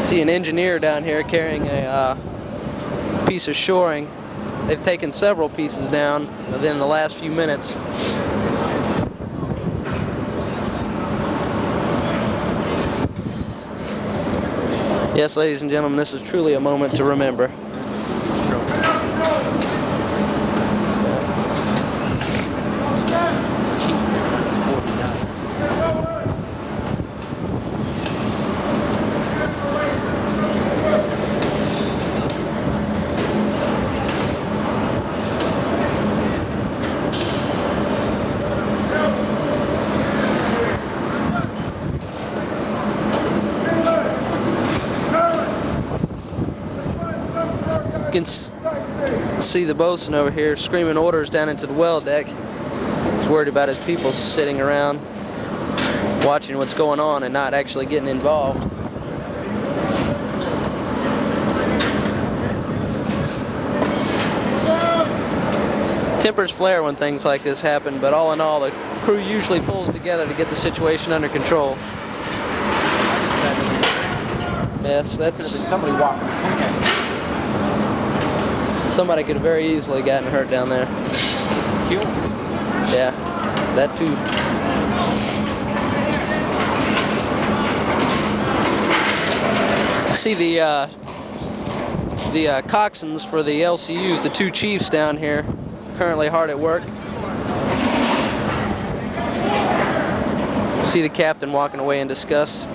See an engineer down here carrying a piece of shoring. They've taken several pieces down within the last few minutes. Yes, ladies and gentlemen, this is truly a moment to remember. You can see the bosun over here screaming orders down into the well deck. He's worried about his people sitting around watching what's going on and not actually getting involved. Tempers flare when things like this happen, but all in all, the crew usually pulls together to get the situation under control. Yes, that's somebody walking between it. Somebody could have very easily gotten hurt down there. Yeah, that too. See the coxswains for the LCUs, the two chiefs down here, currently hard at work. See the captain walking away in disgust.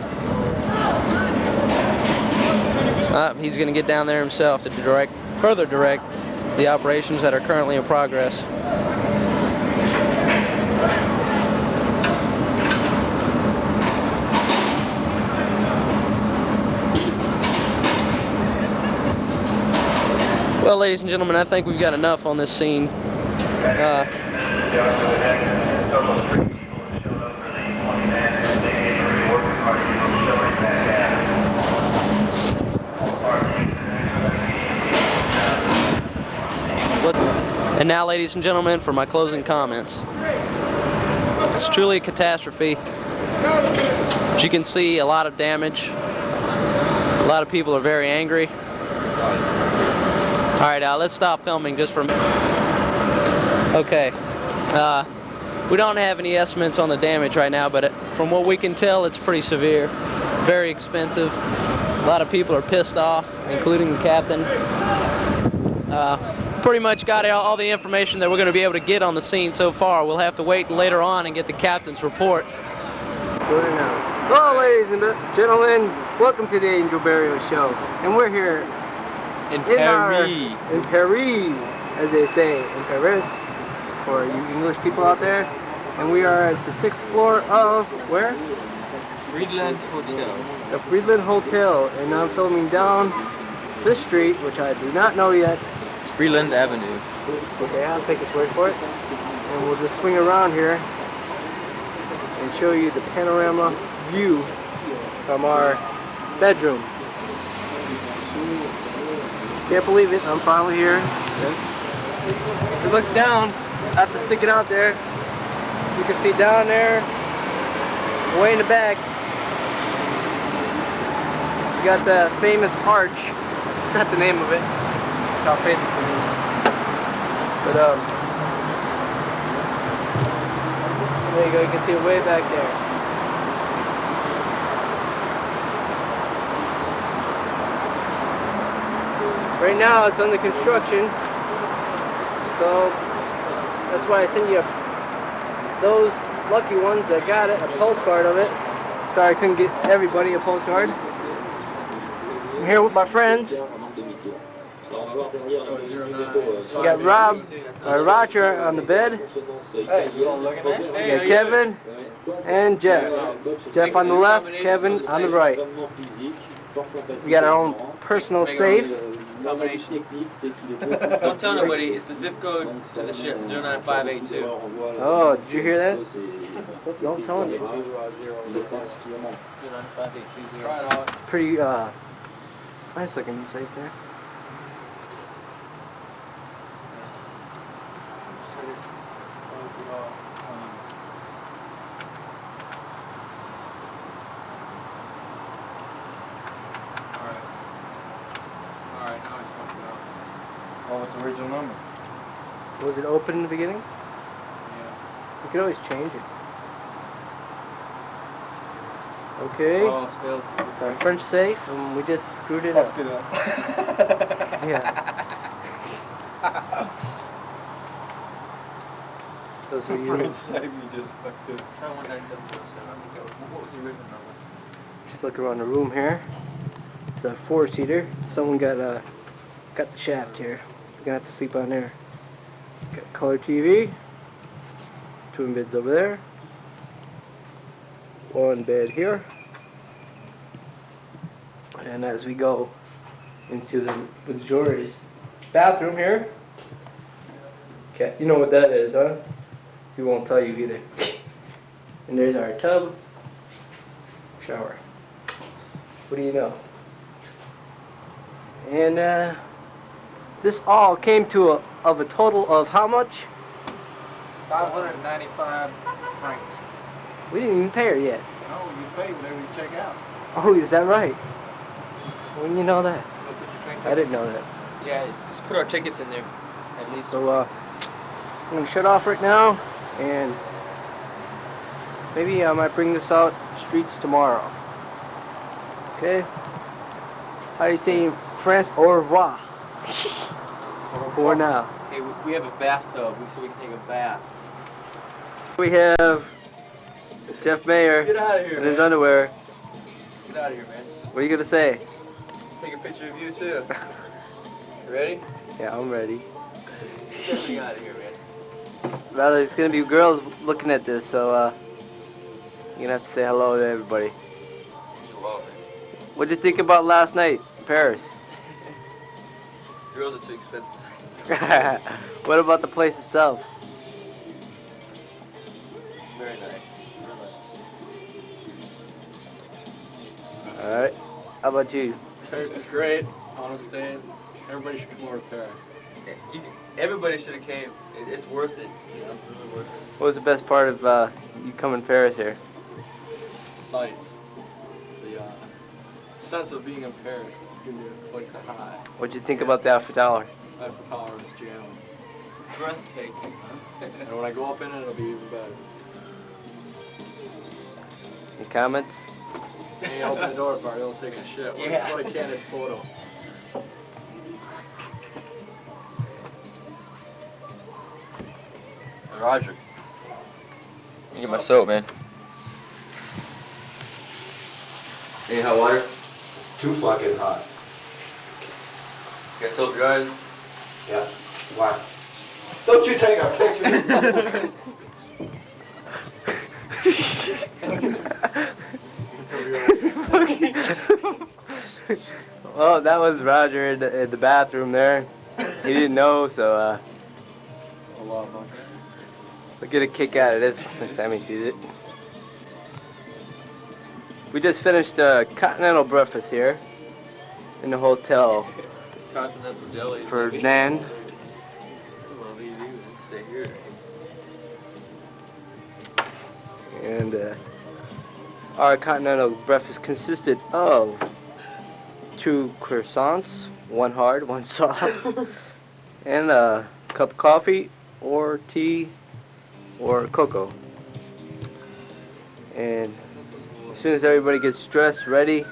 He's going to get down there himself to further direct the operations that are currently in progress. Well, ladies and gentlemen, I think we've got enough on this scene. And now, ladies and gentlemen, for my closing comments. It's truly a catastrophe. As you can see, a lot of damage. A lot of people are very angry. All right, let's stop filming just for a minute. Okay. We don't have any estimates on the damage right now, but from what we can tell, it's pretty severe. Very expensive. A lot of people are pissed off, including the captain. Pretty much got all the information that we're going to be able to get on the scene so far. We'll have to wait later on and get the captain's report. Hello, ladies and gentlemen. Welcome to the Angel Burial Show. And we're here in Paris, as they say, in Paris, for you English people out there. And we are at the 6th floor of, where? Friedland Hotel. The Friedland Hotel. And I'm filming down this street, which I do not know yet. Freeland Avenue. Okay, I'll take his word for it. And we'll just swing around here and show you the panorama view from our bedroom. Can't believe it, I'm finally here. Yes. If you look down, I have to stick it out there. You can see down there, way in the back, you got the famous arch. I forgot the name of it. How famous it is. But there you go, you can see it way back there. Right now it's under construction, so that's why I sent you those lucky ones that got it, a postcard of it. Sorry I couldn't get everybody a postcard. I'm here with my friends. We got Roger on the bed. Hey, you want to look at that? We got Kevin and Jeff. Jeff on the left, Kevin on the right. We got our own personal safe. Combination. Don't tell nobody, it's the zip code to the ship, 09582. Oh, did you hear that? Don't tell anybody. 09582. Try it out. Pretty, nice looking safe there. Alright, now it's fucked up. What was the original number? Was it open in the beginning? Yeah. We could always change it. Okay. Oh, it's failed. It's our French safe, and we just screwed it up. Fucked it up. Yeah. Those are you. French safe, you just fucked it up. Try 19747. What was the original number? Just look around the room here. It's a 4-seater. Someone got the shaft here. We're gonna have to sleep on there. Got color TV. Twin beds over there. One bed here. And as we go into the majority's bathroom here. Okay, you know what that is, huh? We won't tell you either. And there's our tub. Shower. What do you know? And this all came to a total of how much? 595 francs. We didn't even pay her yet. No, you pay whenever you check out. Oh, is that right? When you know that? You'll put your drink I didn't know that. Yeah, just put our tickets in there. At least. So I'm gonna shut off right now, and maybe I might bring this out streets tomorrow. Okay? How do you say in France? Au revoir. For now. Hey, we have a bathtub, so we can take a bath. We have Jeff Mayer Get out of here, in his man. underwear. Get out of here, man. What are you gonna say? Take a picture of you, too. You ready? Yeah, I'm ready. Get me out of here, man. Well, there's gonna be girls looking at this, so you're gonna have to say hello to everybody. You're welcome. What'd you think about last night in Paris? Girls are too expensive. What about the place itself? Very nice. All right. How about you? Paris is great. I want to stay. Everybody should come over to Paris. Everybody should have came. It's worth it. You know, really worth it. What was the best part of you coming to Paris here? Sights. The sense of being in Paris is giving you quite a high. What'd you think about the Eiffel Tower? Eiffel Tower is jamming. Breathtaking. And when I go up in it, it'll be even better. Any comments? Hey, open the door for Ariel's taking a shit. Yeah. What a candid photo. Roger. You get my soap, man. Any hot water? Too fucking hot. Got soap dries? Yeah. Why? Don't you take a picture? Well, that was Roger in the bathroom there. He didn't know, so we'll get a kick out of this next time he sees it. We just finished a continental breakfast here in the hotel Continental deli. for Nan. Well, you do. Stay here. And our continental breakfast consisted of 2 croissants, 1 hard, 1 soft, and a cup of coffee or tea or cocoa. And as soon as everybody gets dressed, ready,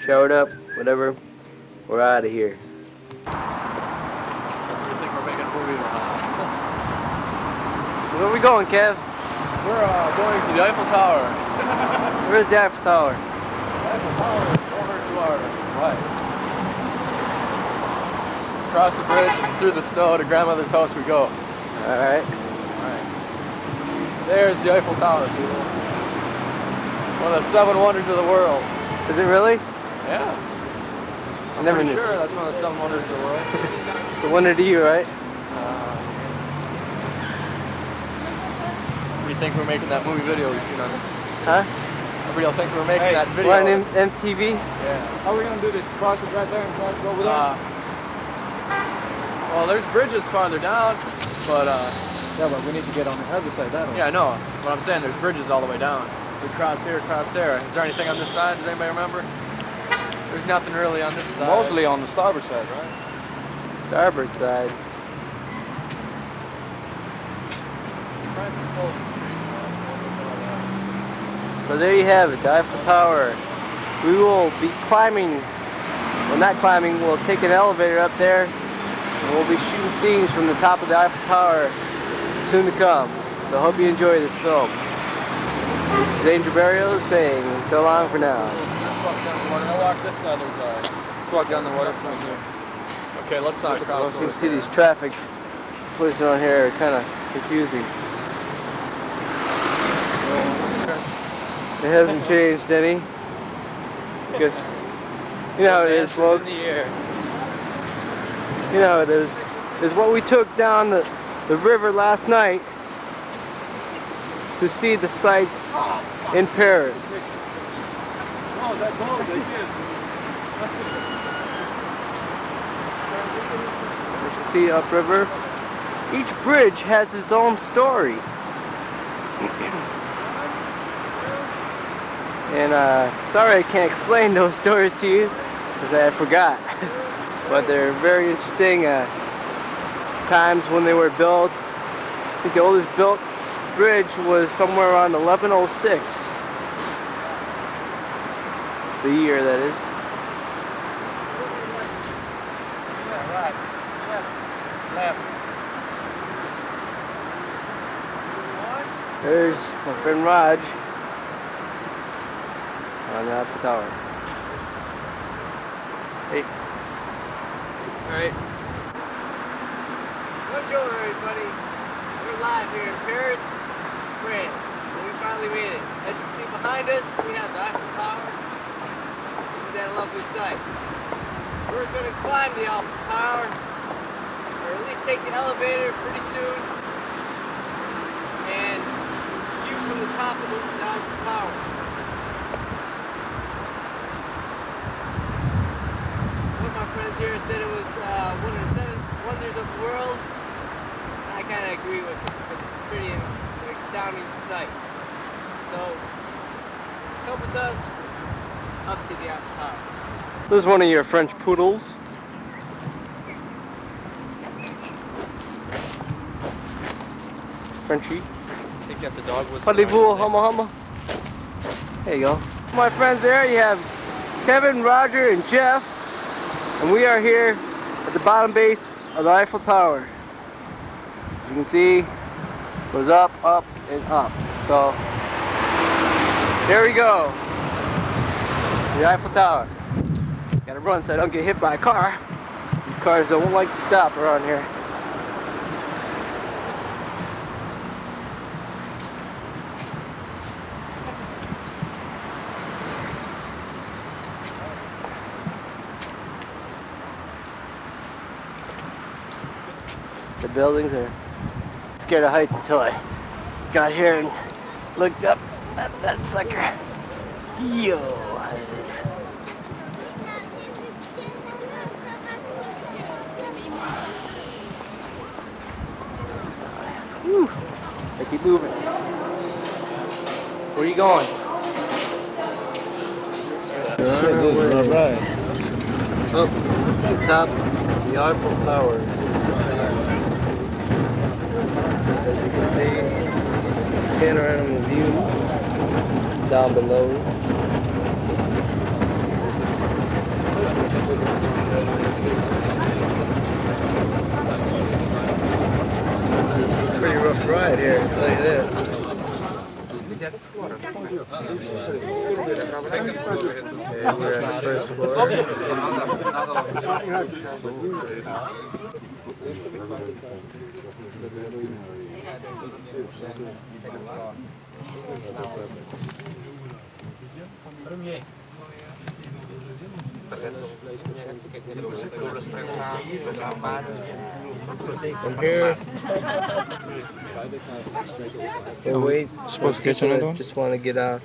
showered up, whatever, we're out of here. You think we're making a movie or not? Where are we going, Kev? We're going to the Eiffel Tower. Where's the Eiffel Tower? Eiffel Tower is over to our right. It's across the bridge and through the snow to grandmother's house we go. Alright. There's the Eiffel Tower, people. One of the 7 wonders of the world. Is it really? Yeah. I'm Never pretty knew. sure that's one of the 7 wonders of the world. It's a wonder to you, right? What do you think we're making that movie video we've seen on? Huh? Everybody will think we're making that video. What, on MTV? Yeah. How are we gonna do this? Cross it right there and cross it over there? Well, there's bridges farther down, but yeah, but we need to get on the other side. That yeah, I know. But I'm saying there's bridges all the way down. We cross here, cross there. Is there anything on this side? Does anybody remember? There's nothing really on this side. Mostly on the starboard side, right? Starboard side. So there you have it, the Eiffel Tower. We will be climbing, well not climbing, we'll take an elevator up there and we'll be shooting scenes from the top of the Eiffel Tower soon to come. So I hope you enjoy this film. This is Angel Barrios saying so long for now. I'll walk this side, let's walk down the waterfront here. Okay, let's not cross over. You can see these traffic places around here are kind of confusing. It hasn't changed any. Because you know how it is, folks. You know how it is. Is what we took down the river last night to see the sights in Paris. Oh, that boat, they As you see upriver, each bridge has its own story. And sorry I can't explain those stories to you because I forgot. But they're very interesting times when they were built. I think the oldest built bridge was somewhere around 1106. The year, that is. Yeah, right. Left. There's my friend Raj on the Eiffel Tower. Hey. Alright. Bonjour everybody. We're live here in Paris, France. And we finally made it. As you can see behind us, we have the Eiffel Tower. Isn't that a lovely sight? We're going to climb the Eiffel Tower, or at least take the elevator pretty soon, and view from the top of the Eiffel Tower. One of my friends here said it was one of the 7 wonders of the world. I kind of agree with it because it's pretty an astounding sight. So, come with us up to the Eiffel Tower. This is one of your French poodles. Frenchie. I think that's a dog whistle. Parlez-vous, humma. There you go. My friends there, you have Kevin, Roger, and Jeff. And we are here at the bottom base of the Eiffel Tower. As you can see, it goes up, up, and up. So, there we go. The Eiffel Tower. Gotta run so I don't get hit by a car. These cars don't like to stop around here. The buildings are scared of heights until I got here and looked up at that sucker. Yo, there it is. Whew. I keep moving. Where are you going? All right. Up to the top of the Eiffel Tower. As you can see, panoramic view down below. Pretty rough ride here, I'll tell you that. we're on the first floor. From here, wait. Supposed to get you another one? Just want to get off.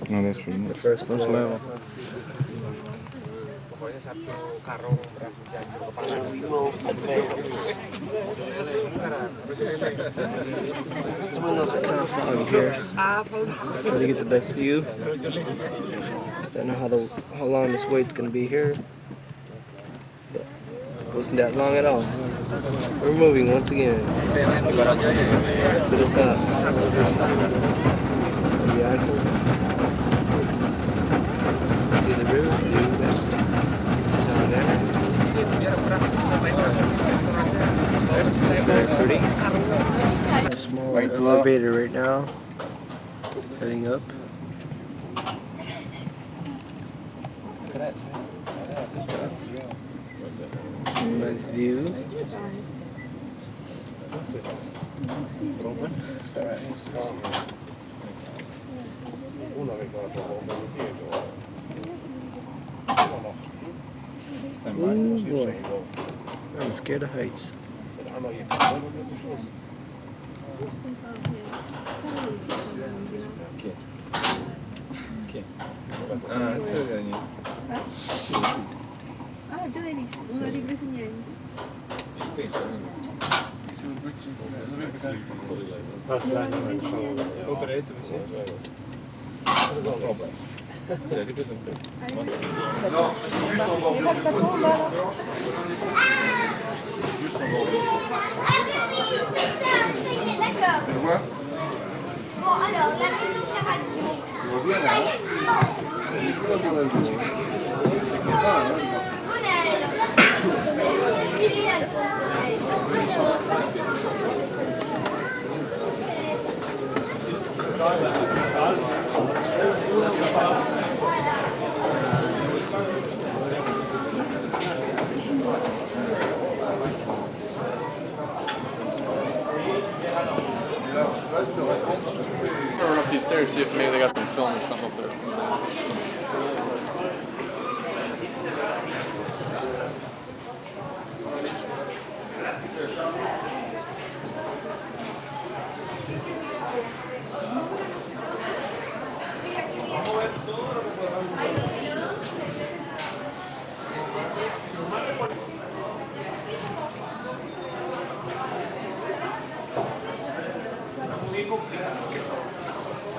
No, that's right. The first First floor. level. We will advance. The windows are kind of foggy here. Try to get the best view. Don't know how long this wait's gonna be here. But it wasn't that long at all. We're moving once again. To the top. The Eiffel. See the river view. Down there. Very pretty. Small elevator right now. Heading up. Nice view. Ooh, boy. I'm scared of heights. Uno libre segnali. Run up these stairs, see if maybe they got some film or something up there.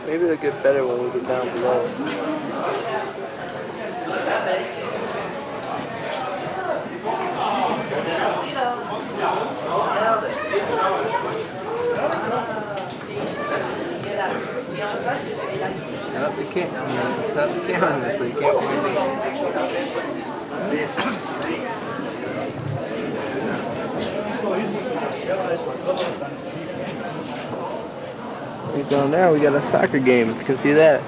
Maybe it'll get better when we get down below. Not the camera. It's not the camera, so you can't point it. Down there, we got a soccer game. You can see that.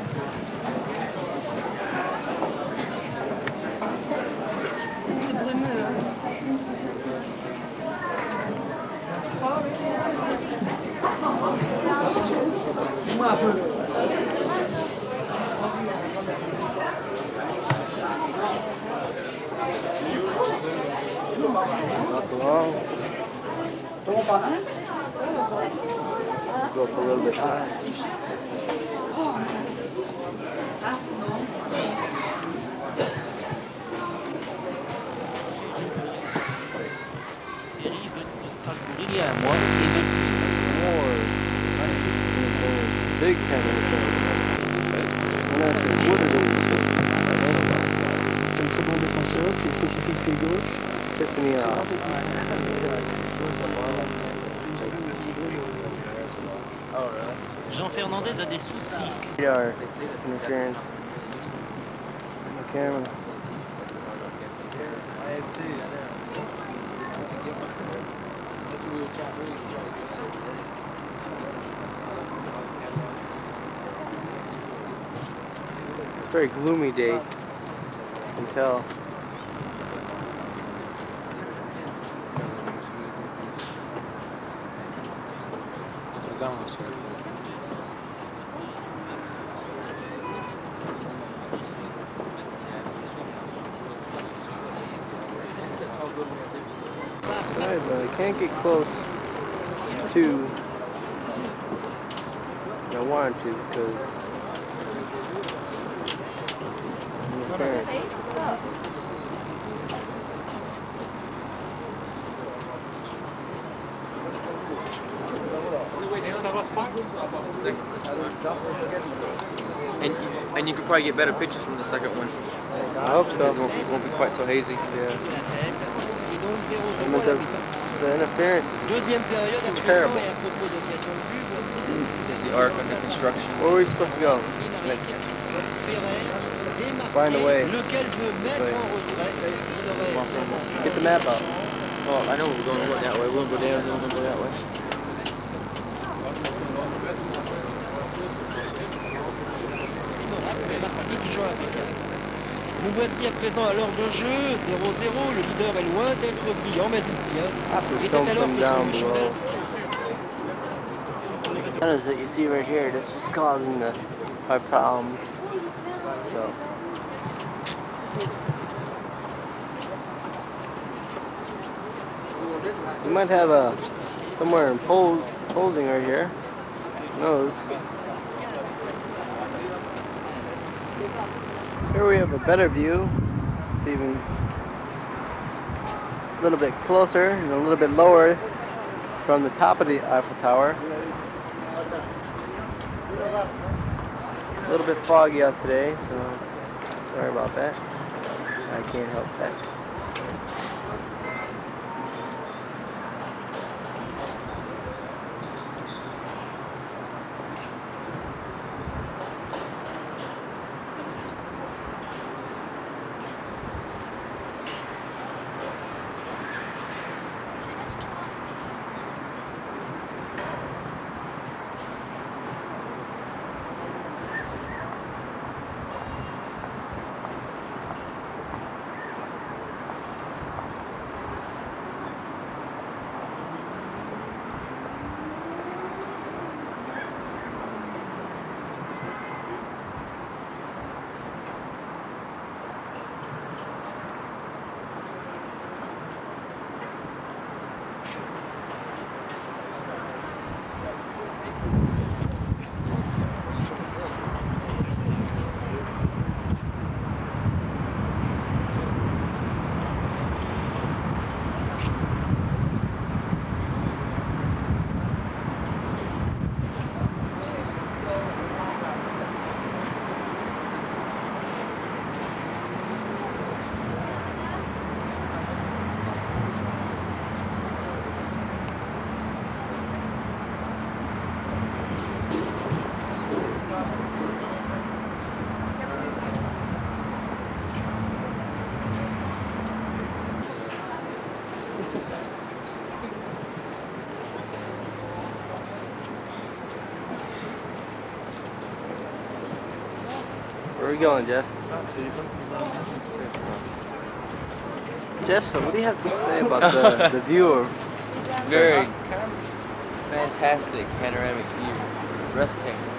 Walk along. Go up a little bit high. Big camera. On a fait jouer le c'est un très bon défenseur qui est spécifique pied gauche. Jean Fernandez a des soucis. Radar interference. The camera. very gloomy day. You can tell. Alright, but I can't get close to I wanted to because interference. And you could probably get better pictures from the second one. I hope so. It won't be quite so hazy. Yeah. And the interference is terrible. Is the arc under construction? Where are we supposed to go? Find a way. Get the map out. Oh, I know we're going to go that way. We'll go down and then we'll go that way. Nous voici à présent à l'heure de jeu, 0-0, le leader est loin d'être brillant, mais il tient. Et c'est alors que son chemin... That you see right here, this was causing our problem. So you might have somewhere imposing right here. Who knows? Here we have a better view. It's even a little bit closer and a little bit lower from the top of the Eiffel Tower. A little bit foggy out today, so sorry about that. I can't help that. Where are we going, Jeff? Jeff, so what do you have to say about the view of... Very fantastic panoramic view. Breathtaking.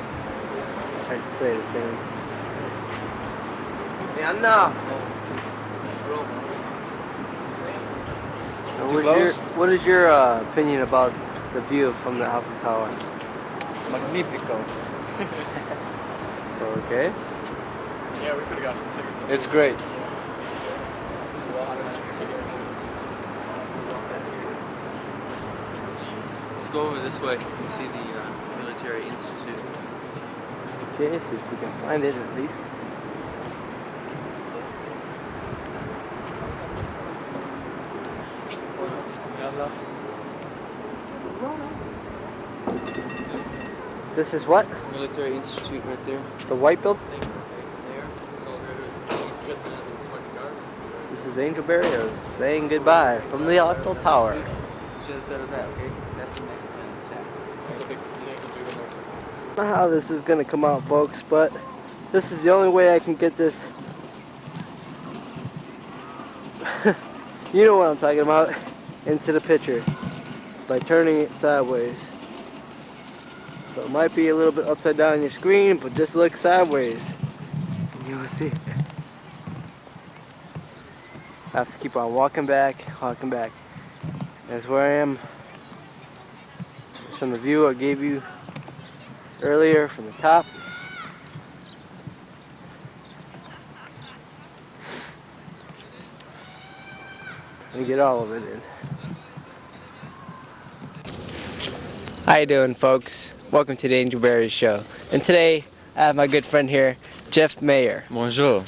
I'd say the same. Yeah, no. What is your opinion about the view from the Eiffel Tower? Magnifico. Okay. Yeah, we could have got some tickets. It's great. Let's go over this way. You see the Military Institute. Okay, see if we can find it at least. This is what? Military Institute right there. The white building? There. This is Angel Barrios saying goodbye from the Eiffel Tower. You should have said that, okay? That's the next thing. I don't know how this is going to come out, folks, but This is the only way I can get this. You know what I'm talking about. Into the picture. By turning it sideways. So it might be a little bit upside down on your screen, but just look sideways. And you will see it. I have to keep on walking back, walking back. That's where I am. It's from the view I gave you earlier from the top. And get all of it in. How you doing, folks? Welcome to the Angel Berries Show. And today I have my good friend here, Jeff Mayer. Bonjour.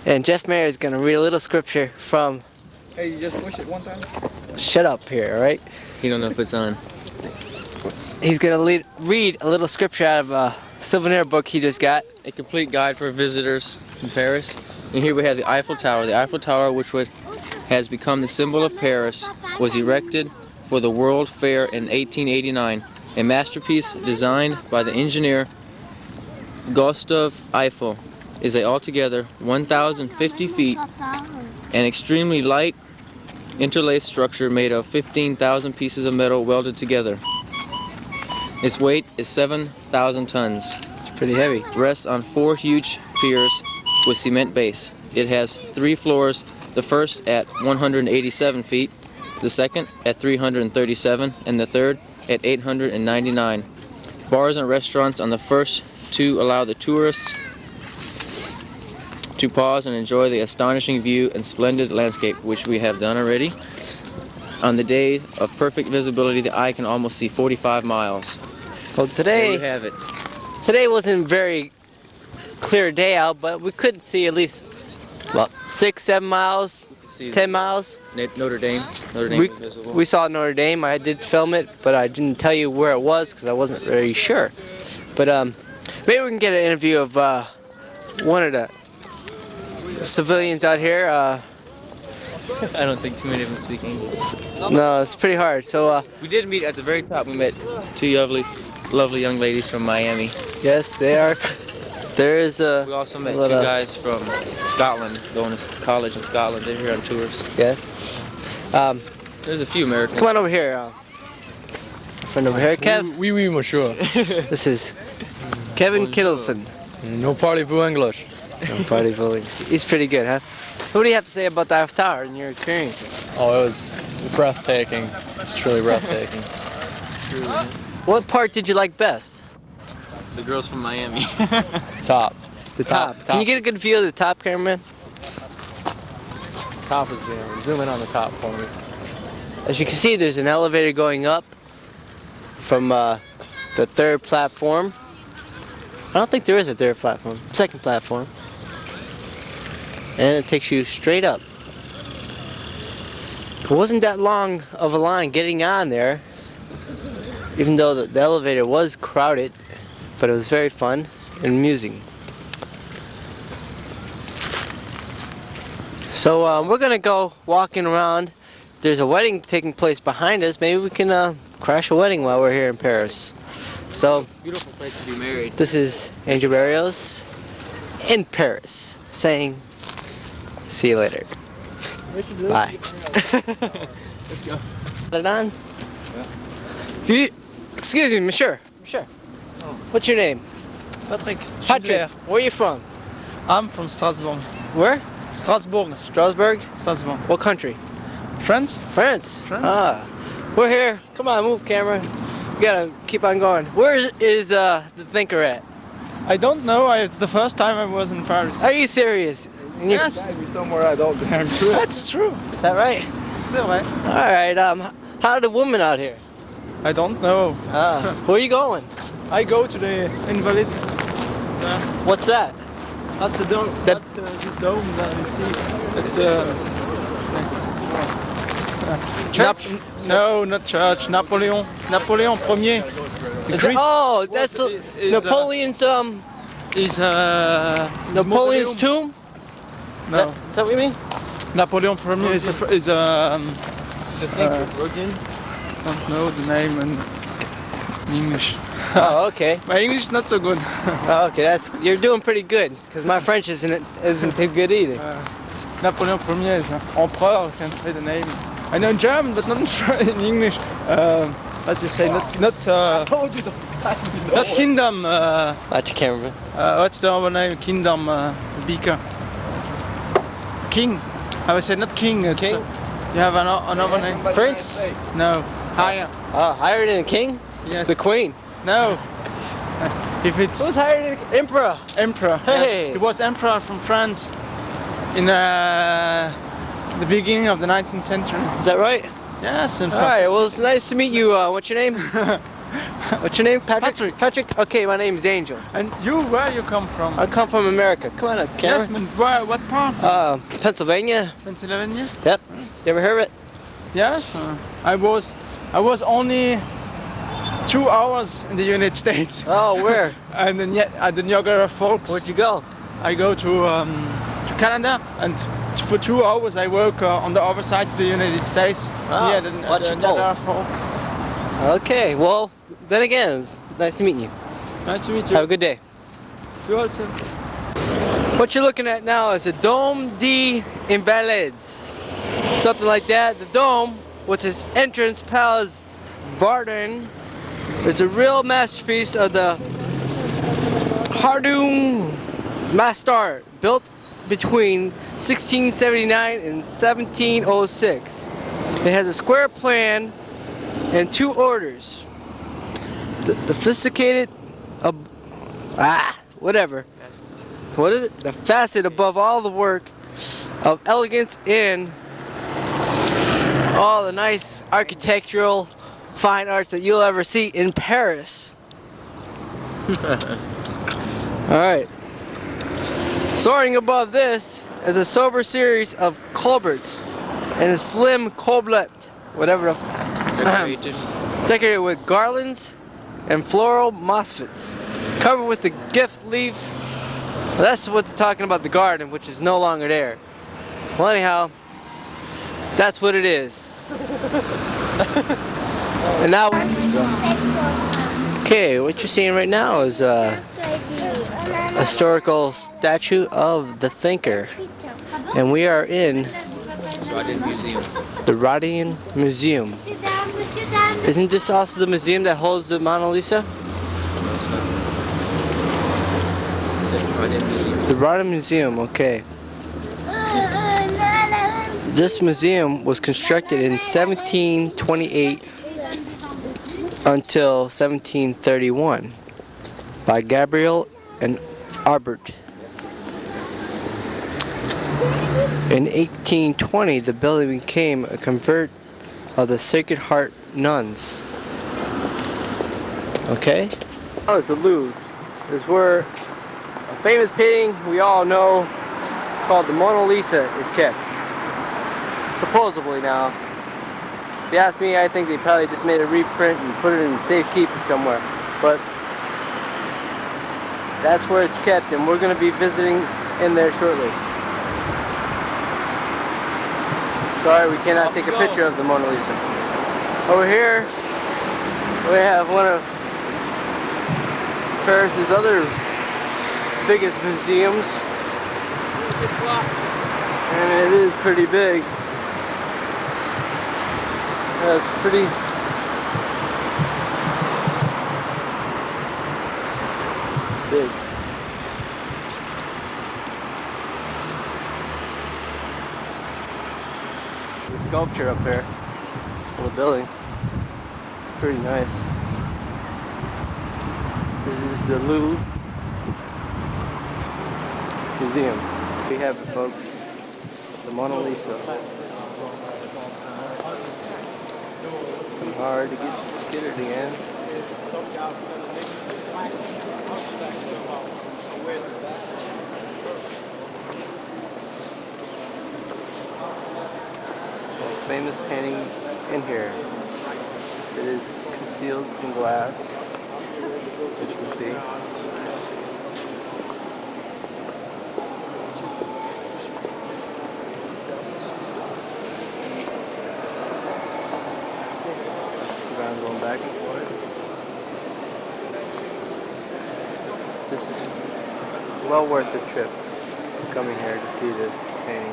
And Jeff Mayer is going to read a little scripture from... Hey, you just push it one time? Shut up here, alright? You don't know if it's on. He's going to read a little scripture out of a souvenir book he just got. A complete guide for visitors in Paris. And here we have the Eiffel Tower. The Eiffel Tower, which has become the symbol of Paris, was erected for the World Fair in 1889. A masterpiece designed by the engineer Gustave Eiffel, is a altogether 1,050 feet, an extremely light interlaced structure made of 15,000 pieces of metal welded together. Its weight is 7,000 tons. It's pretty heavy. Rests on 4 huge piers with cement base. It has 3 floors, the first at 187 feet, the second at 337, and the third at 899. Bars and restaurants on the first 2 allow the tourists to pause and enjoy the astonishing view and splendid landscape, which we have done already. On the day of perfect visibility, the eye can almost see 45 miles. Well, today, there you have it. Today wasn't a very clear day out, but we could see at least, what, 6, 7 miles, 10 miles. Notre Dame. Notre Dame was visible. We saw Notre Dame. I did film it, but I didn't tell you where it was because I wasn't very sure. But maybe we can get an interview of one of the civilians out here. I don't think too many of them speak English. No, it's pretty hard. So we did meet at the very top. We met 2 lovely young ladies from Miami. Yes, they are. There is a. We also met 2 guys from Scotland, going to college in Scotland. They're here on tours. Yes. There's a few Americans. Come on over here. Friend over here, Kev. Oui, oui, monsieur. This is Kevin Kittleson. No parlez-vous English. No parlez-vous English. He's pretty good, huh? What do you have to say about the Eiffel Tower and your experience? Oh, it was breathtaking. It's truly breathtaking. What part did you like best? The girls from Miami. Top. The top. Can you get a good view of the top, cameraman? Top is there. Zoom in on the top for me. As you can see, there's an elevator going up from the 3rd platform. I don't think there is a 3rd platform. 2nd platform. And it takes you straight up. It wasn't that long of a line getting on there, even though the elevator was crowded, but it was very fun and amusing. So we're gonna go walking around. There's a wedding taking place behind us. Maybe we can crash a wedding while we're here in Paris. So Beautiful place to be married. This is Angel Barrios in Paris saying, see you later. Bye. Put it on? Yeah. Excuse me, monsieur. Monsieur. What's your name? Patrick. Patrick. Where are you from? I'm from Strasbourg. Where? Strasbourg. Strasbourg? Strasbourg. What country? France. France. France. Ah. We're here. Come on, move camera. We gotta keep on going. Where is the thinker at? I don't know. It's the first time I was in Paris. Are you serious? Yes. Somewhere I don't dare. That's true. Is that right? C'est vrai. Alright, how are the women out here? I don't know. Where are you going? I go to the Invalid. What's that? That's the dome. That's this dome that you see. It's the church? No, not church. Napoleon Ier. Oh, that's Napoleon's Napoleon's tomb? No. Is that what you mean? Napoleon Ier is Virgin. don't know the name and in English. Oh, okay. My English is not so good. Oh, okay, you're doing pretty good, because my French isn't too good either. Napoleon Ier is emperor, can say the name. I know German, but not in English. Let's just say not kingdom. I can't remember. What's the other name? Kingdom beaker. King. I would say not king. It's, king. You have another name. Prince? No, higher. Higher than a king? Yes. The queen? No. If it's. Who's higher than emperor? Emperor. Hey. Yes. He was emperor from France in the beginning of the 19th century. Is that right? Yes. In All right. Well, it's nice to meet you. What's your name? What's your name? Patrick. Patrick. Okay, my name is Angel. And you? Where you come from? I come from America. Come on up, Cameron. Yes, but where? What part? Pennsylvania. Pennsylvania. Yep. You ever heard of it? Yes. I was only 2 hours in the United States. Oh, where? And then at the Niagara Falls. Where'd you go? I go to Canada, and for 2 hours I work on the other side of the United States. Oh, Yeah, the Niagara Falls. Okay. Well, then again, it's nice to meet you. Nice to meet you. Have a good day. You also. What you're looking at now is a Dome des Invalides. Something like that. The dome, with its entrance palace Varden, is a real masterpiece of the Hardung Mastar, built between 1679 and 1706. It has a square plan and 2 orders. The sophisticated, whatever. What is it? The facet above all the work of elegance in all the nice architectural fine arts that you'll ever see in Paris. Alright. Soaring above this is a sober series of colberts and a slim colblet, whatever decorated with garlands and floral mosfets, covered with the gift leaves. Well, that's what they're talking about, the garden, which is no longer there. Well, anyhow, that's what it is. And now, okay, what you're seeing right now is a historical statue of the thinker, and we are in the Rodin Museum. Isn't this also the museum that holds the Mona Lisa? The Rodin Museum, okay. This museum was constructed in 1728 until 1731 by Gabriel and Arbert. In 1820, the building became a convent of the Sacred Heart nuns. Okay? Oh, it's the Louvre. It's where a famous painting we all know called the Mona Lisa is kept. Supposedly now. If you ask me, I think they probably just made a reprint and put it in safekeeping somewhere. But that's where it's kept, and we're going to be visiting in there shortly. Sorry, we cannot take a picture of the Mona Lisa. Over here, we have one of Paris's other biggest museums, and it is pretty big. It's pretty big. The sculpture up there on the building, pretty nice. This is the Louvre Museum. We have it, folks. The Mona Lisa. Hard to get it again. Most famous painting in here. It is concealed in glass, as you can see. Going back and forth. This is well worth the trip coming here to see this painting.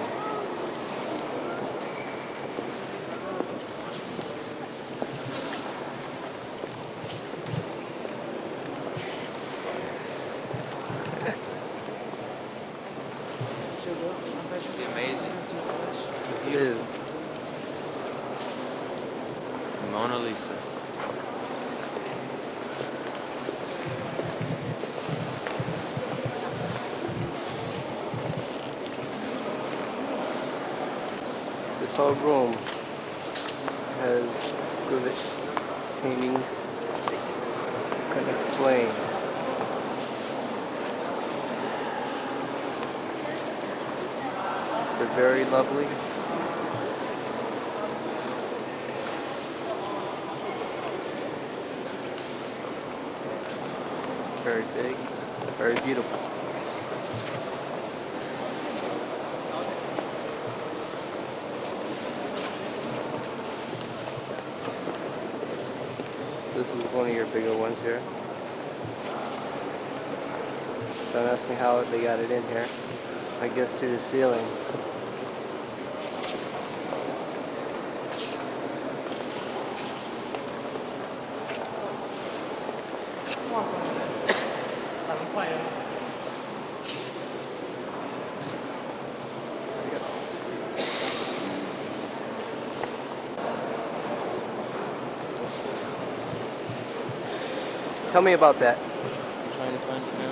Amazing. It is. Mona Lisa. This whole room has exquisite paintings can explain. They're very lovely. Very big, very beautiful. This is one of your bigger ones here. Don't ask me how they got it in here. I guess through the ceiling. Tell me about that. I'm trying to find it now.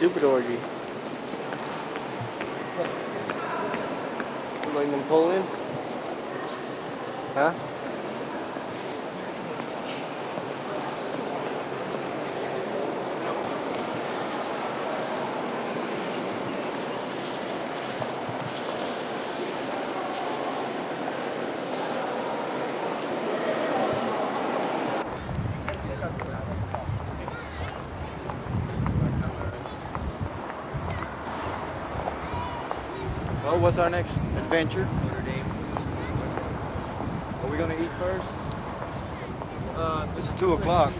Stupid orgy. Like Napoleon? Huh? Well, what's our next adventure? Notre Dame. Are we gonna eat first? It's 2 o'clock.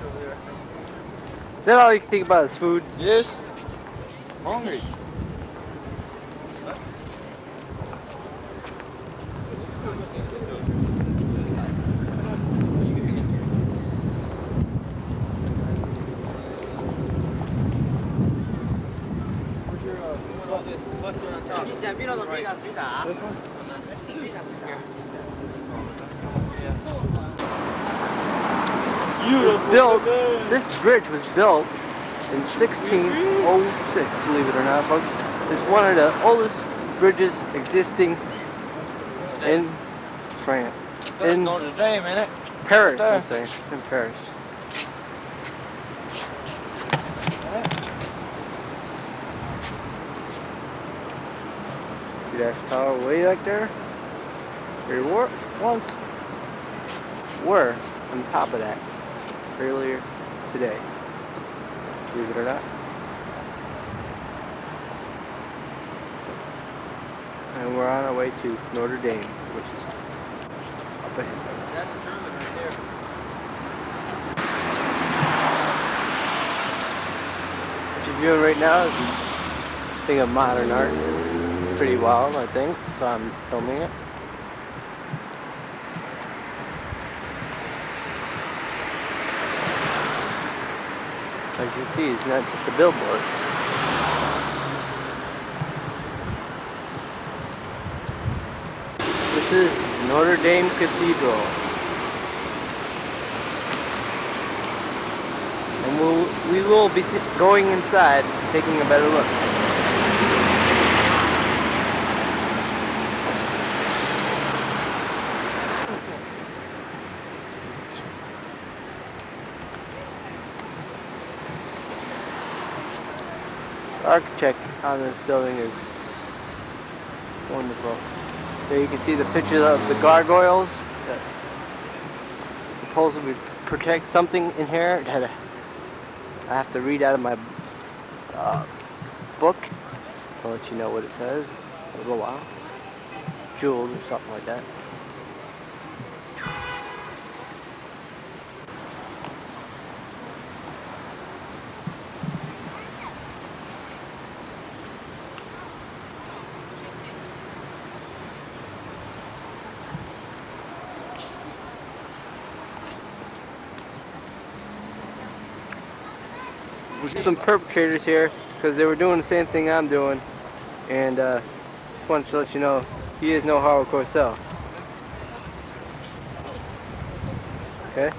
Is that all you can think about is food? Yes. Hungry. This bridge was built in 1606, believe it or not, folks. It's one of the oldest bridges existing in France. In Notre Dame, ain't it? Paris, I'm saying. In Paris. See that tower way back there? We were once were on top of that earlier today. Believe it or not. And we're on our way to Notre Dame, which is up ahead of us. What you're viewing right now is a thing of modern art. Pretty wild, I think, so I'm filming it. As you see, it's not just a billboard. This is Notre Dame Cathedral. And we will be going inside, taking a better look. architect on this building is wonderful. There you can see the picture of the gargoyles that supposedly protect something in here that I have to read out of my book. I'll let you know what it says in a little while. Jewels or something like that. Some perpetrators here because they were doing the same thing I'm doing, and just wanted to let you know he is no Howard Cosell. Okay?